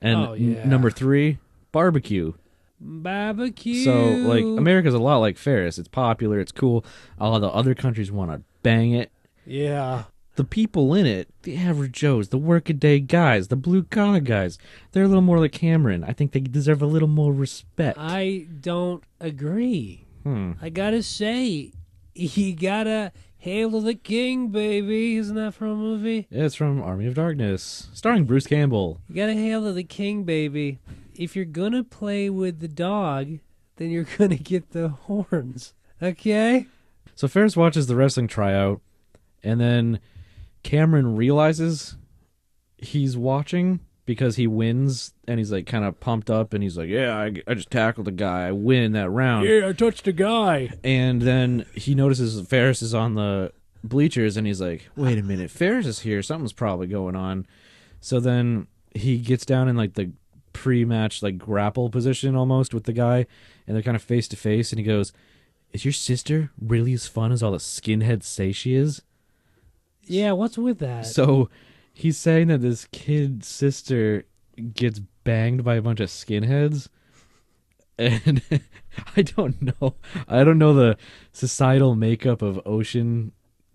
And number three, barbecue. Barbecue. So, like, America's a lot like Ferris. It's popular, it's cool. All the other countries want to bang it. Yeah. The people in it, the average Joes, the workaday guys, the blue-collar guys, they're a little more like Cameron. I think they deserve a little more respect. I don't agree. I gotta say, you gotta hail to the king, baby. Isn't that from a movie? Yeah, it's from Army of Darkness, starring Bruce Campbell. You gotta hail to the king, baby. If you're gonna play with the dog, then you're gonna get the horns. Okay? So Ferris watches the wrestling tryout, and then Cameron realizes he's watching because he wins, and he's like kind of pumped up, and he's like, yeah, I just tackled a guy. I win that round. Yeah, I touched a guy. And then he notices Ferris is on the bleachers, and he's like, wait a minute, Ferris is here. Something's probably going on. So then he gets down in like the pre-match like grapple position almost with the guy, and they're kind of face to face, and he goes, is your sister really as fun as all the skinheads say she is? Yeah, what's with that? So he's saying that this kid's sister gets banged by a bunch of skinheads. And I don't know. I don't know the societal makeup of Ocean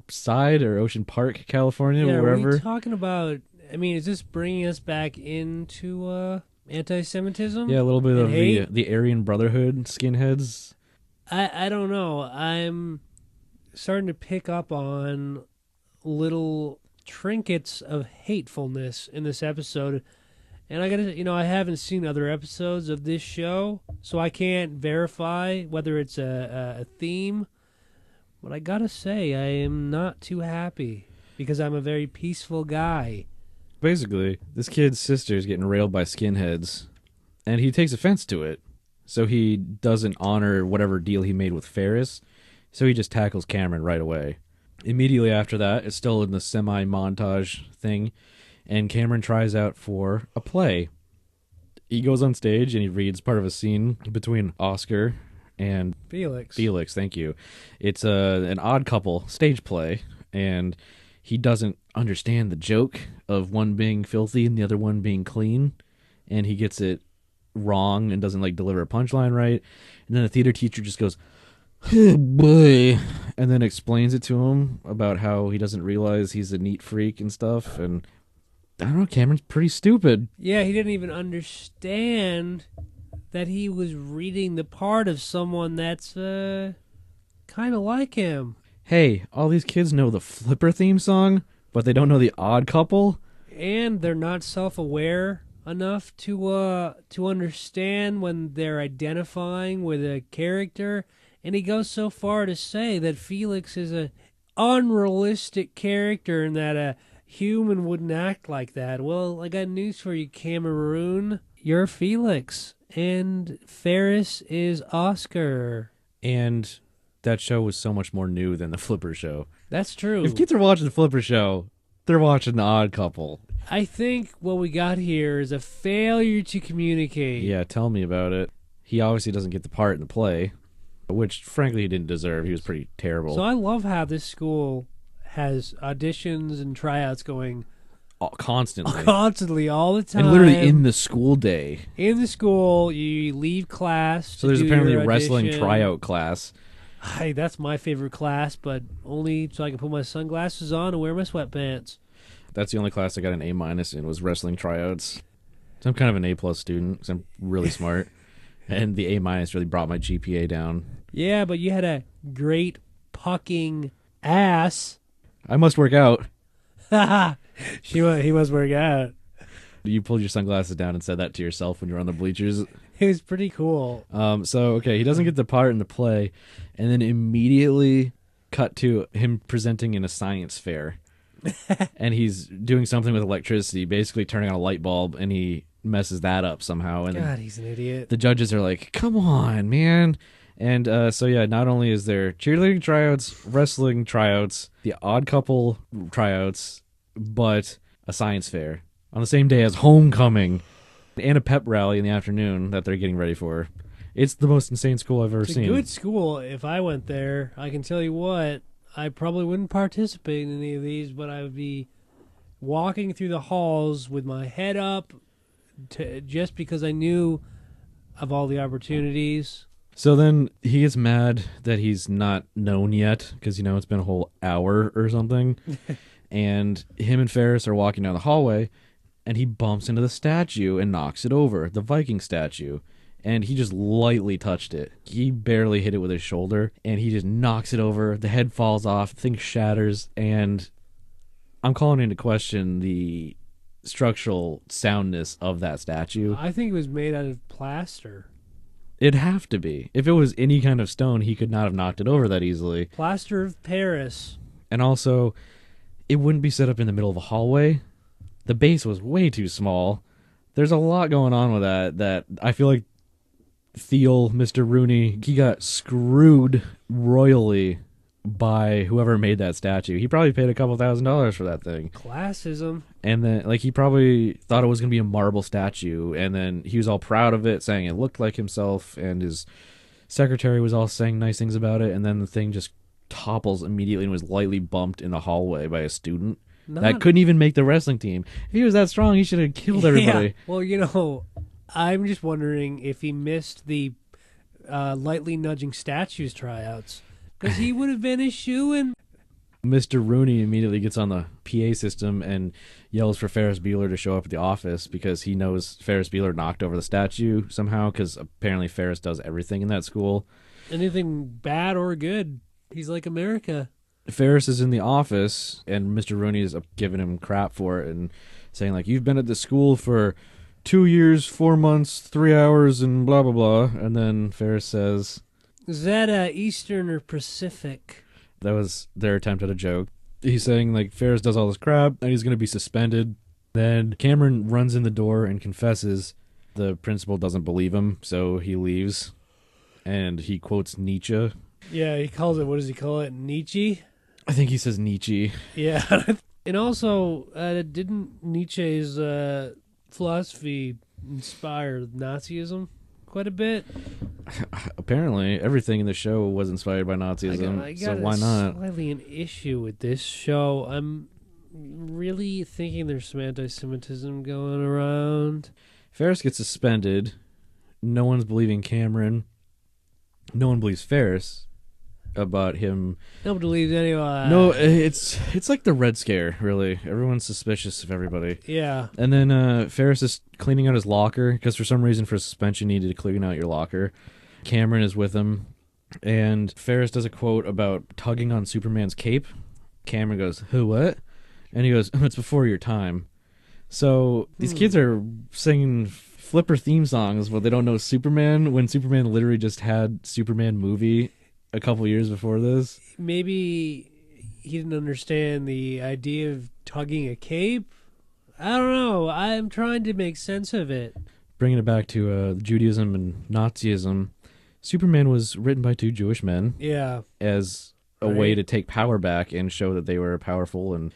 Side or Ocean Park, California, yeah, wherever. Are we talking about, I mean, is this bringing us back into anti-Semitism? Yeah, a little bit of hate? the Aryan Brotherhood skinheads. I don't know. I'm starting to pick up on little trinkets of hatefulness in this episode, and I gotta, I haven't seen other episodes of this show, so I can't verify whether it's a theme, but I gotta say I am not too happy because I'm a very peaceful guy. Basically, this kid's sister is getting railed by skinheads, and he takes offense to it, so he doesn't honor whatever deal he made with Ferris, so he just tackles Cameron right away. Immediately after that, it's still in the semi-montage thing, and Cameron tries out for a play. He goes on stage and he reads part of a scene between Oscar and Felix, thank you. It's an odd couple stage play, and he doesn't understand the joke of one being filthy and the other one being clean, and he gets it wrong and doesn't like deliver a punchline right. And then the theater teacher just goes, oh boy, and then explains it to him about how he doesn't realize he's a neat freak and stuff. And I don't know, Cameron's pretty stupid. Yeah, he didn't even understand that he was reading the part of someone that's kind of like him. Hey, all these kids know the Flipper theme song, but they don't know the Odd Couple, and they're not self-aware enough to understand when they're identifying with a character. And he goes so far to say that Felix is an unrealistic character and that a human wouldn't act like that. Well, I got news for you, Cameroon. You're Felix, and Ferris is Oscar. and that show was so much more new than the Flipper show. That's true. If kids are watching the Flipper show, they're watching the Odd Couple. I think what we got here is a failure to communicate. Yeah, tell me about it. He obviously doesn't get the part in the play, which frankly he didn't deserve. He was pretty terrible. So I love how this school has auditions and tryouts going constantly all the time. and literally in the school day. In the school, you leave class. So there's apparently a wrestling audition. tryout class. Hey, that's my favorite class, but only so I can put my sunglasses on and wear my sweatpants. That's the only class I got an A- in was wrestling tryouts. So I'm kind of an A+ student because I'm really smart. And the A- really brought my GPA down. Yeah, but you had a great pucking ass. I must work out. He must work out. You pulled your sunglasses down and said that to yourself when you were on the bleachers. It was pretty cool. So, okay, he doesn't get the part in the play, and then immediately cut to him presenting in a science fair. And he's doing something with electricity, basically turning on a light bulb, and he messes that up somehow. And God, he's an idiot. the judges are like, come on, man. And so, yeah, not only is there cheerleading tryouts, wrestling tryouts, the odd couple tryouts, but a science fair on the same day as homecoming and a pep rally in the afternoon that they're getting ready for. It's the most insane school I've ever It's seen. a good school. If I went there, I can tell you what, I probably wouldn't participate in any of these, but I would be walking through the halls with my head up just because I knew of all the opportunities. So then he gets mad that he's not known yet because, it's been a whole hour or something. And him and Ferris are walking down the hallway, and he bumps into the statue and knocks it over, the Viking statue. And he just lightly touched it. He barely hit it with his shoulder, and he just knocks it over. The head falls off, the thing shatters, and I'm calling into question the structural soundness of that statue. I think it was made out of plaster. It'd have to be. If it was any kind of stone, he could not have knocked it over that easily. Plaster of Paris. And also, it wouldn't be set up in the middle of a hallway. The base was way too small. There's a lot going on with that I feel like Thiel, Mr. Rooney, he got screwed royally by whoever made that statue. He probably paid a couple $1,000s for that thing. Classism. And then, he probably thought it was going to be a marble statue, and then he was all proud of it, saying it looked like himself, and his secretary was all saying nice things about it, and then the thing just topples immediately and was lightly bumped in the hallway by a student that couldn't even make the wrestling team. If he was that strong, he should have killed everybody. Yeah. Well, I'm just wondering if he missed the lightly nudging statues tryouts, because he would have been a shoo-in. Mr. Rooney immediately gets on the PA system and yells for Ferris Bueller to show up at the office because he knows Ferris Bueller knocked over the statue somehow, because apparently Ferris does everything in that school. Anything bad or good, he's like America. Ferris is in the office, and Mr. Rooney is giving him crap for it and saying, you've been at the school for 2 years, 4 months, 3 hours, and blah, blah, blah. And then Ferris says, is that Eastern or Pacific? That was their attempt at a joke. He's saying, Ferris does all this crap, and he's going to be suspended. Then Cameron runs in the door and confesses. The principal doesn't believe him, so he leaves. And he quotes Nietzsche. Yeah, he calls it, what does he call it, Nietzsche? I think he says Nietzsche. Yeah. And also, didn't Nietzsche's philosophy inspire Nazism quite a bit? Apparently, everything in the show was inspired by Nazism, so why not? Slightly an issue with this show. I'm really thinking there's some anti-Semitism going around. Ferris gets suspended. No one's believing Cameron. No one believes Ferris about him. Nobody believes anyone. No, it's like the Red Scare, really. Everyone's suspicious of everybody. Yeah. And then Ferris is cleaning out his locker, because for some reason for suspension you needed to clean out your locker. Cameron is with him, and Ferris does a quote about tugging on Superman's cape. Cameron goes, "Who, what?" And he goes, "It's before your time." So these kids are singing Flipper theme songs, but they don't know Superman, when Superman literally just had Superman movie a couple years before this. Maybe he didn't understand the idea of tugging a cape. I don't know. I'm trying to make sense of it. Bringing it back to Judaism and Nazism, Superman was written by two Jewish men. Yeah. As a way to take power back and show that they were powerful, and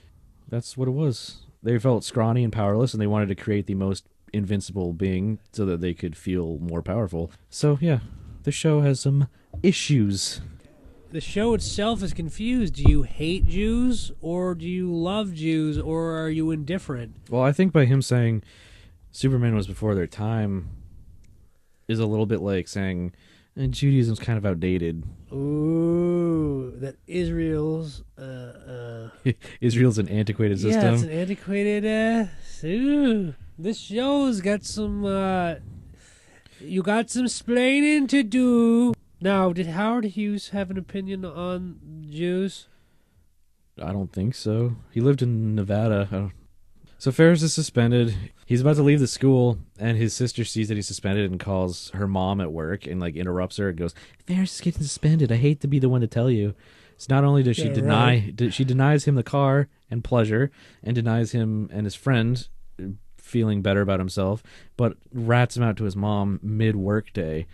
that's what it was. They felt scrawny and powerless, and they wanted to create the most invincible being so that they could feel more powerful. So, yeah, the show has some issues. The show itself is confused. Do you hate Jews, or do you love Jews, or are you indifferent? Well, I think by him saying Superman was before their time is a little bit like saying Judaism's kind of outdated. Ooh, that Israel's Israel's an antiquated system. Yeah, it's an antiquated. This show's got some. You got some splaining to do. Now, did Howard Hughes have an opinion on Jews? I don't think so. He lived in Nevada. So Ferris is suspended. He's about to leave the school, and his sister sees that he's suspended and calls her mom at work and interrupts her and goes, "Ferris is getting suspended. I hate to be the one to tell you." So not only does she she denies him the car and pleasure, and denies him and his friend feeling better about himself, but rats him out to his mom mid-workday.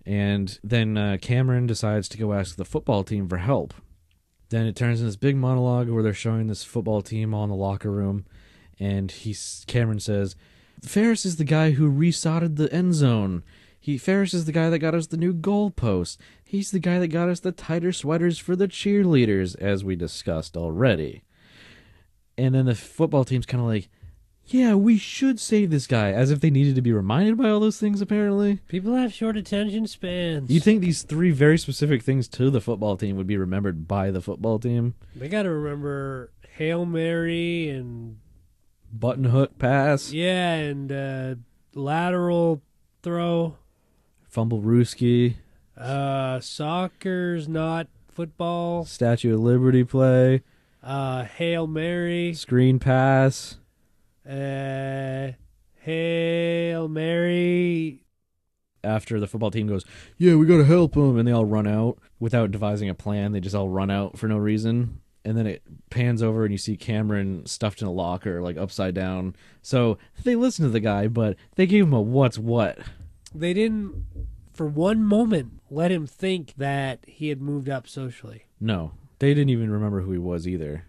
And then Cameron decides to go ask the football team for help. Then it turns into this big monologue where they're showing this football team all in the locker room, and Cameron says, Ferris is the guy who resodded the end zone. Ferris is the guy that got us the new goalpost. He's the guy that got us the tighter sweaters for the cheerleaders, as we discussed already. And then the football team's kind of like, yeah, we should save this guy, as if they needed to be reminded by all those things, apparently. People have short attention spans. You'd think these 3 very specific things to the football team would be remembered by the football team. They got to remember Hail Mary and... Button hook pass. Yeah, and lateral throw. Fumble Rooski. Soccer's not football. Statue of Liberty play. Hail Mary. Screen pass. Hail Mary. After the football team goes, yeah, we gotta help him, and they all run out without devising a plan. They just all run out for no reason. And then it pans over and you see Cameron stuffed in a locker, like upside down. So they listened to the guy, but they gave him a what's what. They didn't, for one moment, let him think that he had moved up socially. No, they didn't even remember who he was either.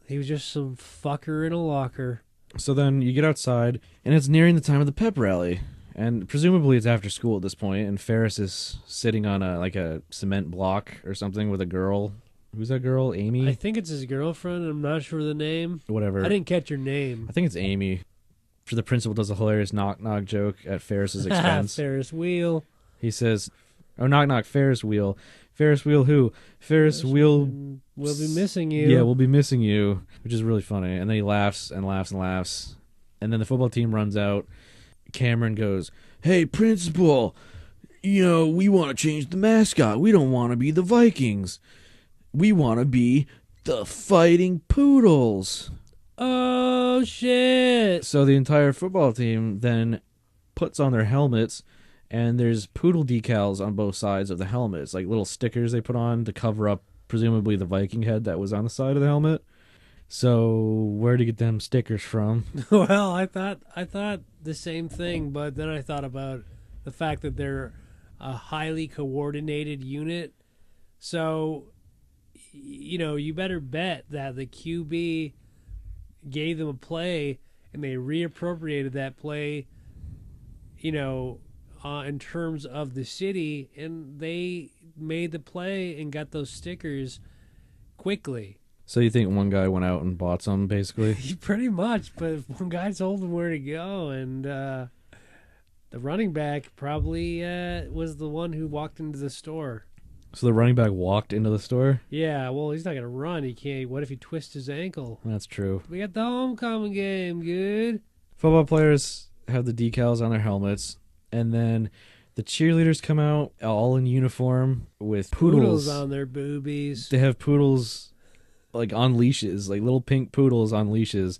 He was just some fucker in a locker. So then you get outside, and it's nearing the time of the pep rally. And presumably it's after school at this point, and Ferris is sitting on a cement block or something with a girl. Who's that girl? Amy? I think it's his girlfriend. I'm not sure the name. Whatever. I didn't catch her name. I think it's Amy. The principal does a hilarious knock-knock joke at Ferris's expense. Ferris wheel. He says, oh, knock-knock, Ferris wheel. Ferris wheel who? Ferris wheel... We'll be missing you. Yeah, we'll be missing you, which is really funny. And then he laughs and laughs and laughs. And then the football team runs out. Cameron goes, hey, principal, we want to change the mascot. We don't want to be the Vikings. We want to be the Fighting Poodles. Oh, shit. So the entire football team then puts on their helmets, and there's poodle decals on both sides of the helmets, like little stickers they put on to cover up, presumably, the Viking head that was on the side of the helmet. So where to get them stickers from? Well, I thought the same thing, but then I thought about the fact that they're a highly coordinated unit. So... you better bet that the QB gave them a play and they reappropriated that play, in terms of the city, and they made the play and got those stickers quickly. So you think one guy went out and bought some, basically? Pretty much, but one guy told him where to go, and the running back probably was the one who walked into the store. So the running back walked into the store? Yeah, well, he's not going to run. He can't. What if he twists his ankle? That's true. We got the homecoming game, good. Football players have the decals on their helmets, and then the cheerleaders come out all in uniform with poodles on their boobies. They have poodles on leashes, like little pink poodles on leashes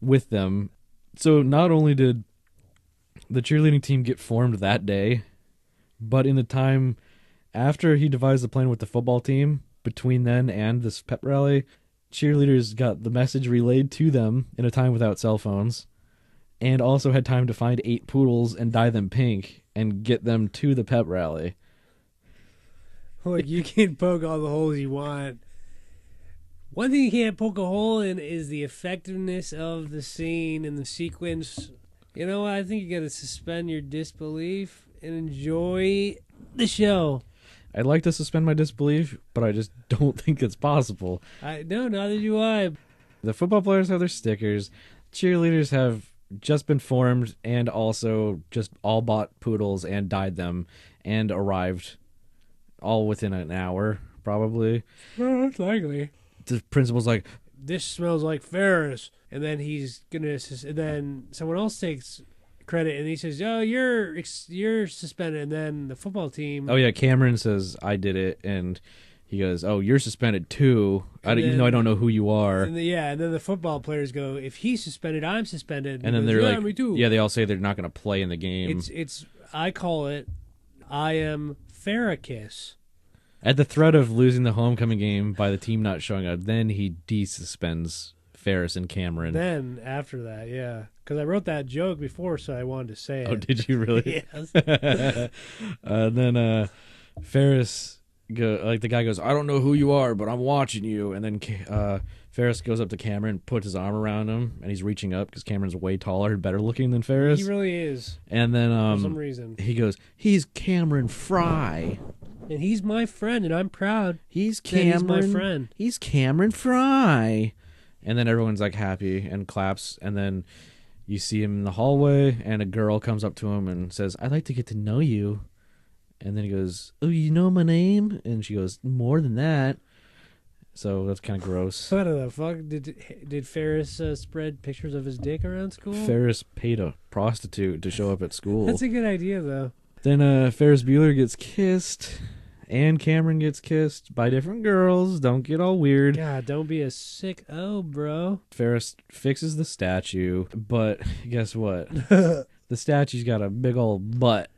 with them. So not only did the cheerleading team get formed that day, but in the time after he devised the plan with the football team, between then and this pep rally, cheerleaders got the message relayed to them in a time without cell phones, and also had time to find 8 poodles and dye them pink and get them to the pep rally. Look, you can poke all the holes you want. One thing you can't poke a hole in is the effectiveness of the scene and the sequence. You know what? I think you got to suspend your disbelief and enjoy the show. I'd like to suspend my disbelief, but I just don't think it's possible. No, neither do I. The football players have their stickers. Cheerleaders have just been formed and also just all bought poodles and dyed them and arrived all within an hour, probably. Well, that's likely. The principal's like, this smells like Ferris. And then then someone else takes credit and he says, oh, you're suspended. And then the football team. Oh, yeah, Cameron says, I did it. And he goes, oh, you're suspended too. Even though I don't know who you are. And then the football players go, if he's suspended, I'm suspended. And then they're yeah, like, me too. Yeah, they all say they're not going to play in the game. I call it, I am Ferricus. At the threat of losing the homecoming game by the team not showing up, then he desuspends Ferris and Cameron. Then after that, yeah, because I wrote that joke before, so I wanted to say it. Oh, did you really? Yes. Then Ferris, the guy goes, I don't know who you are, but I'm watching you. And then Ferris goes up to Cameron, puts his arm around him, and he's reaching up because Cameron's way taller and better looking than Ferris. He really is. And then for some reason he goes, he's Cameron Fry. And he's my friend, and I'm proud. He's my friend. He's Cameron Fry. And then everyone's like happy and claps. And then you see him in the hallway, and a girl comes up to him and says, I'd like to get to know you. And then he goes, oh, you know my name? And she goes, more than that. So that's kind of gross. What the fuck? Did Ferris spread pictures of his dick around school? Ferris paid a prostitute to show up at school. That's a good idea, though. Then Ferris Bueller gets kissed, and Cameron gets kissed by different girls. Don't get all weird. God, don't be a sick bro. Ferris fixes the statue, but guess what? The statue's got a big old butt.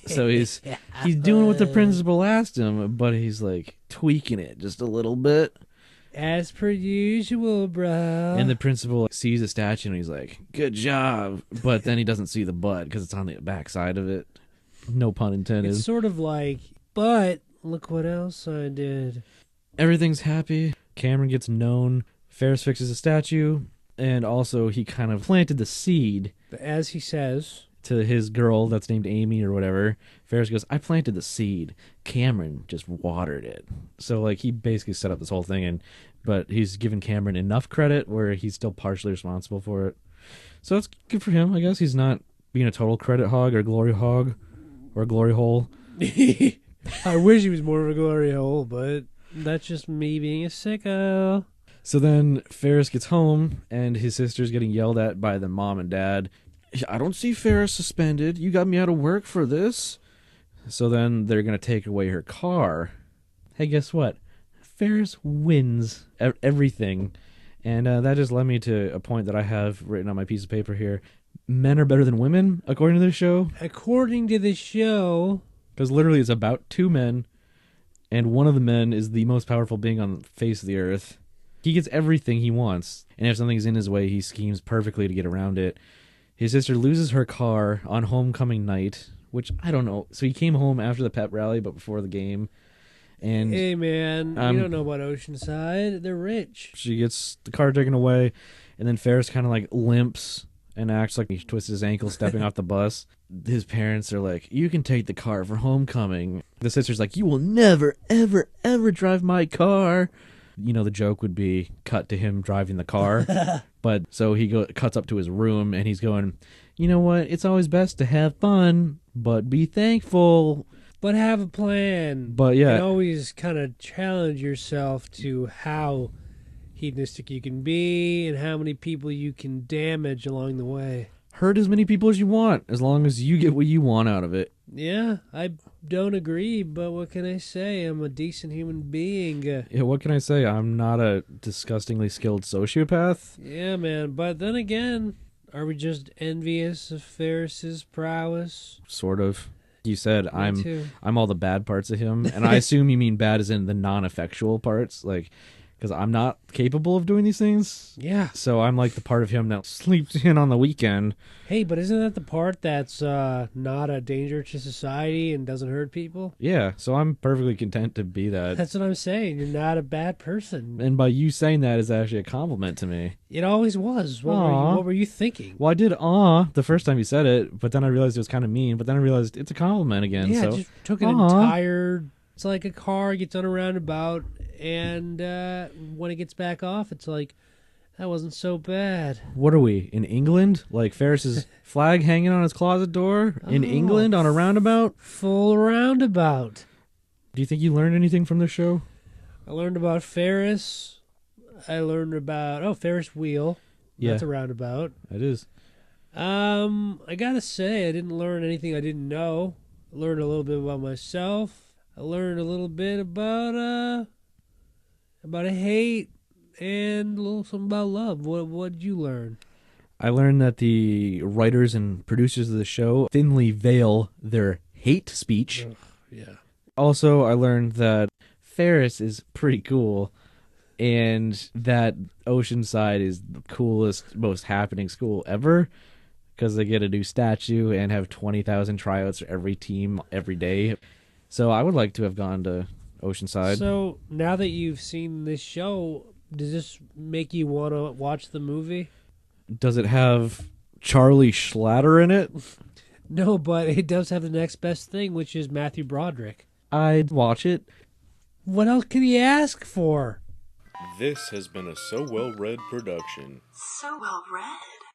So he's doing what the principal asked him, but he's like tweaking it just a little bit. As per usual, bro. And the principal sees the statue and he's like, good job. But then he doesn't see the butt because it's on the back side of it. No pun intended. It's sort of like, but look what else I did. Everything's happy. Cameron gets known. Ferris fixes the statue. And also he kind of planted the seed. As he says, to his girl that's named Amy or whatever. Ferris goes, I planted the seed. Cameron just watered it. So like he basically set up this whole thing, but he's given Cameron enough credit where he's still partially responsible for it. So that's good for him. I guess he's not being a total credit hog or glory hog or glory hole. I wish he was more of a glory hole, but that's just me being a sicko. So then Ferris gets home and his sister's getting yelled at by the mom and dad. I don't see Ferris suspended. You got me out of work for this. So then they're going to take away her car. Hey, guess what? Ferris wins everything. And that just led me to a point that I have written on my piece of paper here. Men are better than women, according to this show. According to the show. Because literally it's about two men, and one of the men is the most powerful being on the face of the earth. He gets everything he wants, and if something's in his way, he schemes perfectly to get around it. His sister loses her car on homecoming night, which I don't know. So he came home after the pep rally, but before the game. And hey, man, you don't know about Oceanside. They're rich. She gets the car taken away, and then Ferris kind of like limps and acts like he twisted his ankle stepping off the bus. His parents are like, you can take the car for homecoming. The sister's like, you will never, ever, ever drive my car. You know, the joke would be cut to him driving the car. But so he cuts up to his room, and he's going, you know what? It's always best to have fun, but be thankful. But have a plan. But yeah. And always kind of challenge yourself to how hedonistic you can be and how many people you can damage along the way. Hurt as many people as you want, as long as you get what you want out of it. Yeah, I don't agree, but what can I say? I'm a decent human being. Yeah, what can I say? I'm not a disgustingly skilled sociopath. Yeah, man, but then again, are we just envious of Ferris's prowess? Sort of. You said Me I'm too. I'm all the bad parts of him, and I assume you mean bad as in the non-effectual parts, like, because I'm not capable of doing these things. Yeah. So I'm like the part of him that sleeps in on the weekend. Hey, but isn't that the part that's not a danger to society and doesn't hurt people? Yeah, so I'm perfectly content to be that. That's what I'm saying. You're not a bad person. And by you saying that is actually a compliment to me. It always was. What were you thinking? Well, I did the first time you said it, but then I realized it was kind of mean, but then I realized it's a compliment again. Yeah, so. just took an entire... It's like a car gets on a roundabout, and when it gets back off, it's like, that wasn't so bad. What are we, in England? Like Ferris's flag hanging on his closet door? In England on a roundabout? Full roundabout. Do you think you learned anything from the show? I learned about Ferris. I learned about, Ferris wheel. Yeah. That's a roundabout. It is. I gotta say, I didn't learn anything I didn't know. I learned a little bit about myself. I learned a little bit about a hate and a little something about love. What did you learn? I learned that the writers and producers of the show thinly veil their hate speech. Ugh, yeah. Also, I learned that Ferris is pretty cool. and that Oceanside is the coolest, most happening school ever because they get a new statue and have 20,000 tryouts for every team every day. So I would like to have gone to Oceanside. So now that you've seen this show, does this make you want to watch the movie? Does it have Charlie Schlatter in it? No, but it does have the next best thing, which is Matthew Broderick. I'd watch it. What else can you ask for? This has been a So Well Read production. So well read.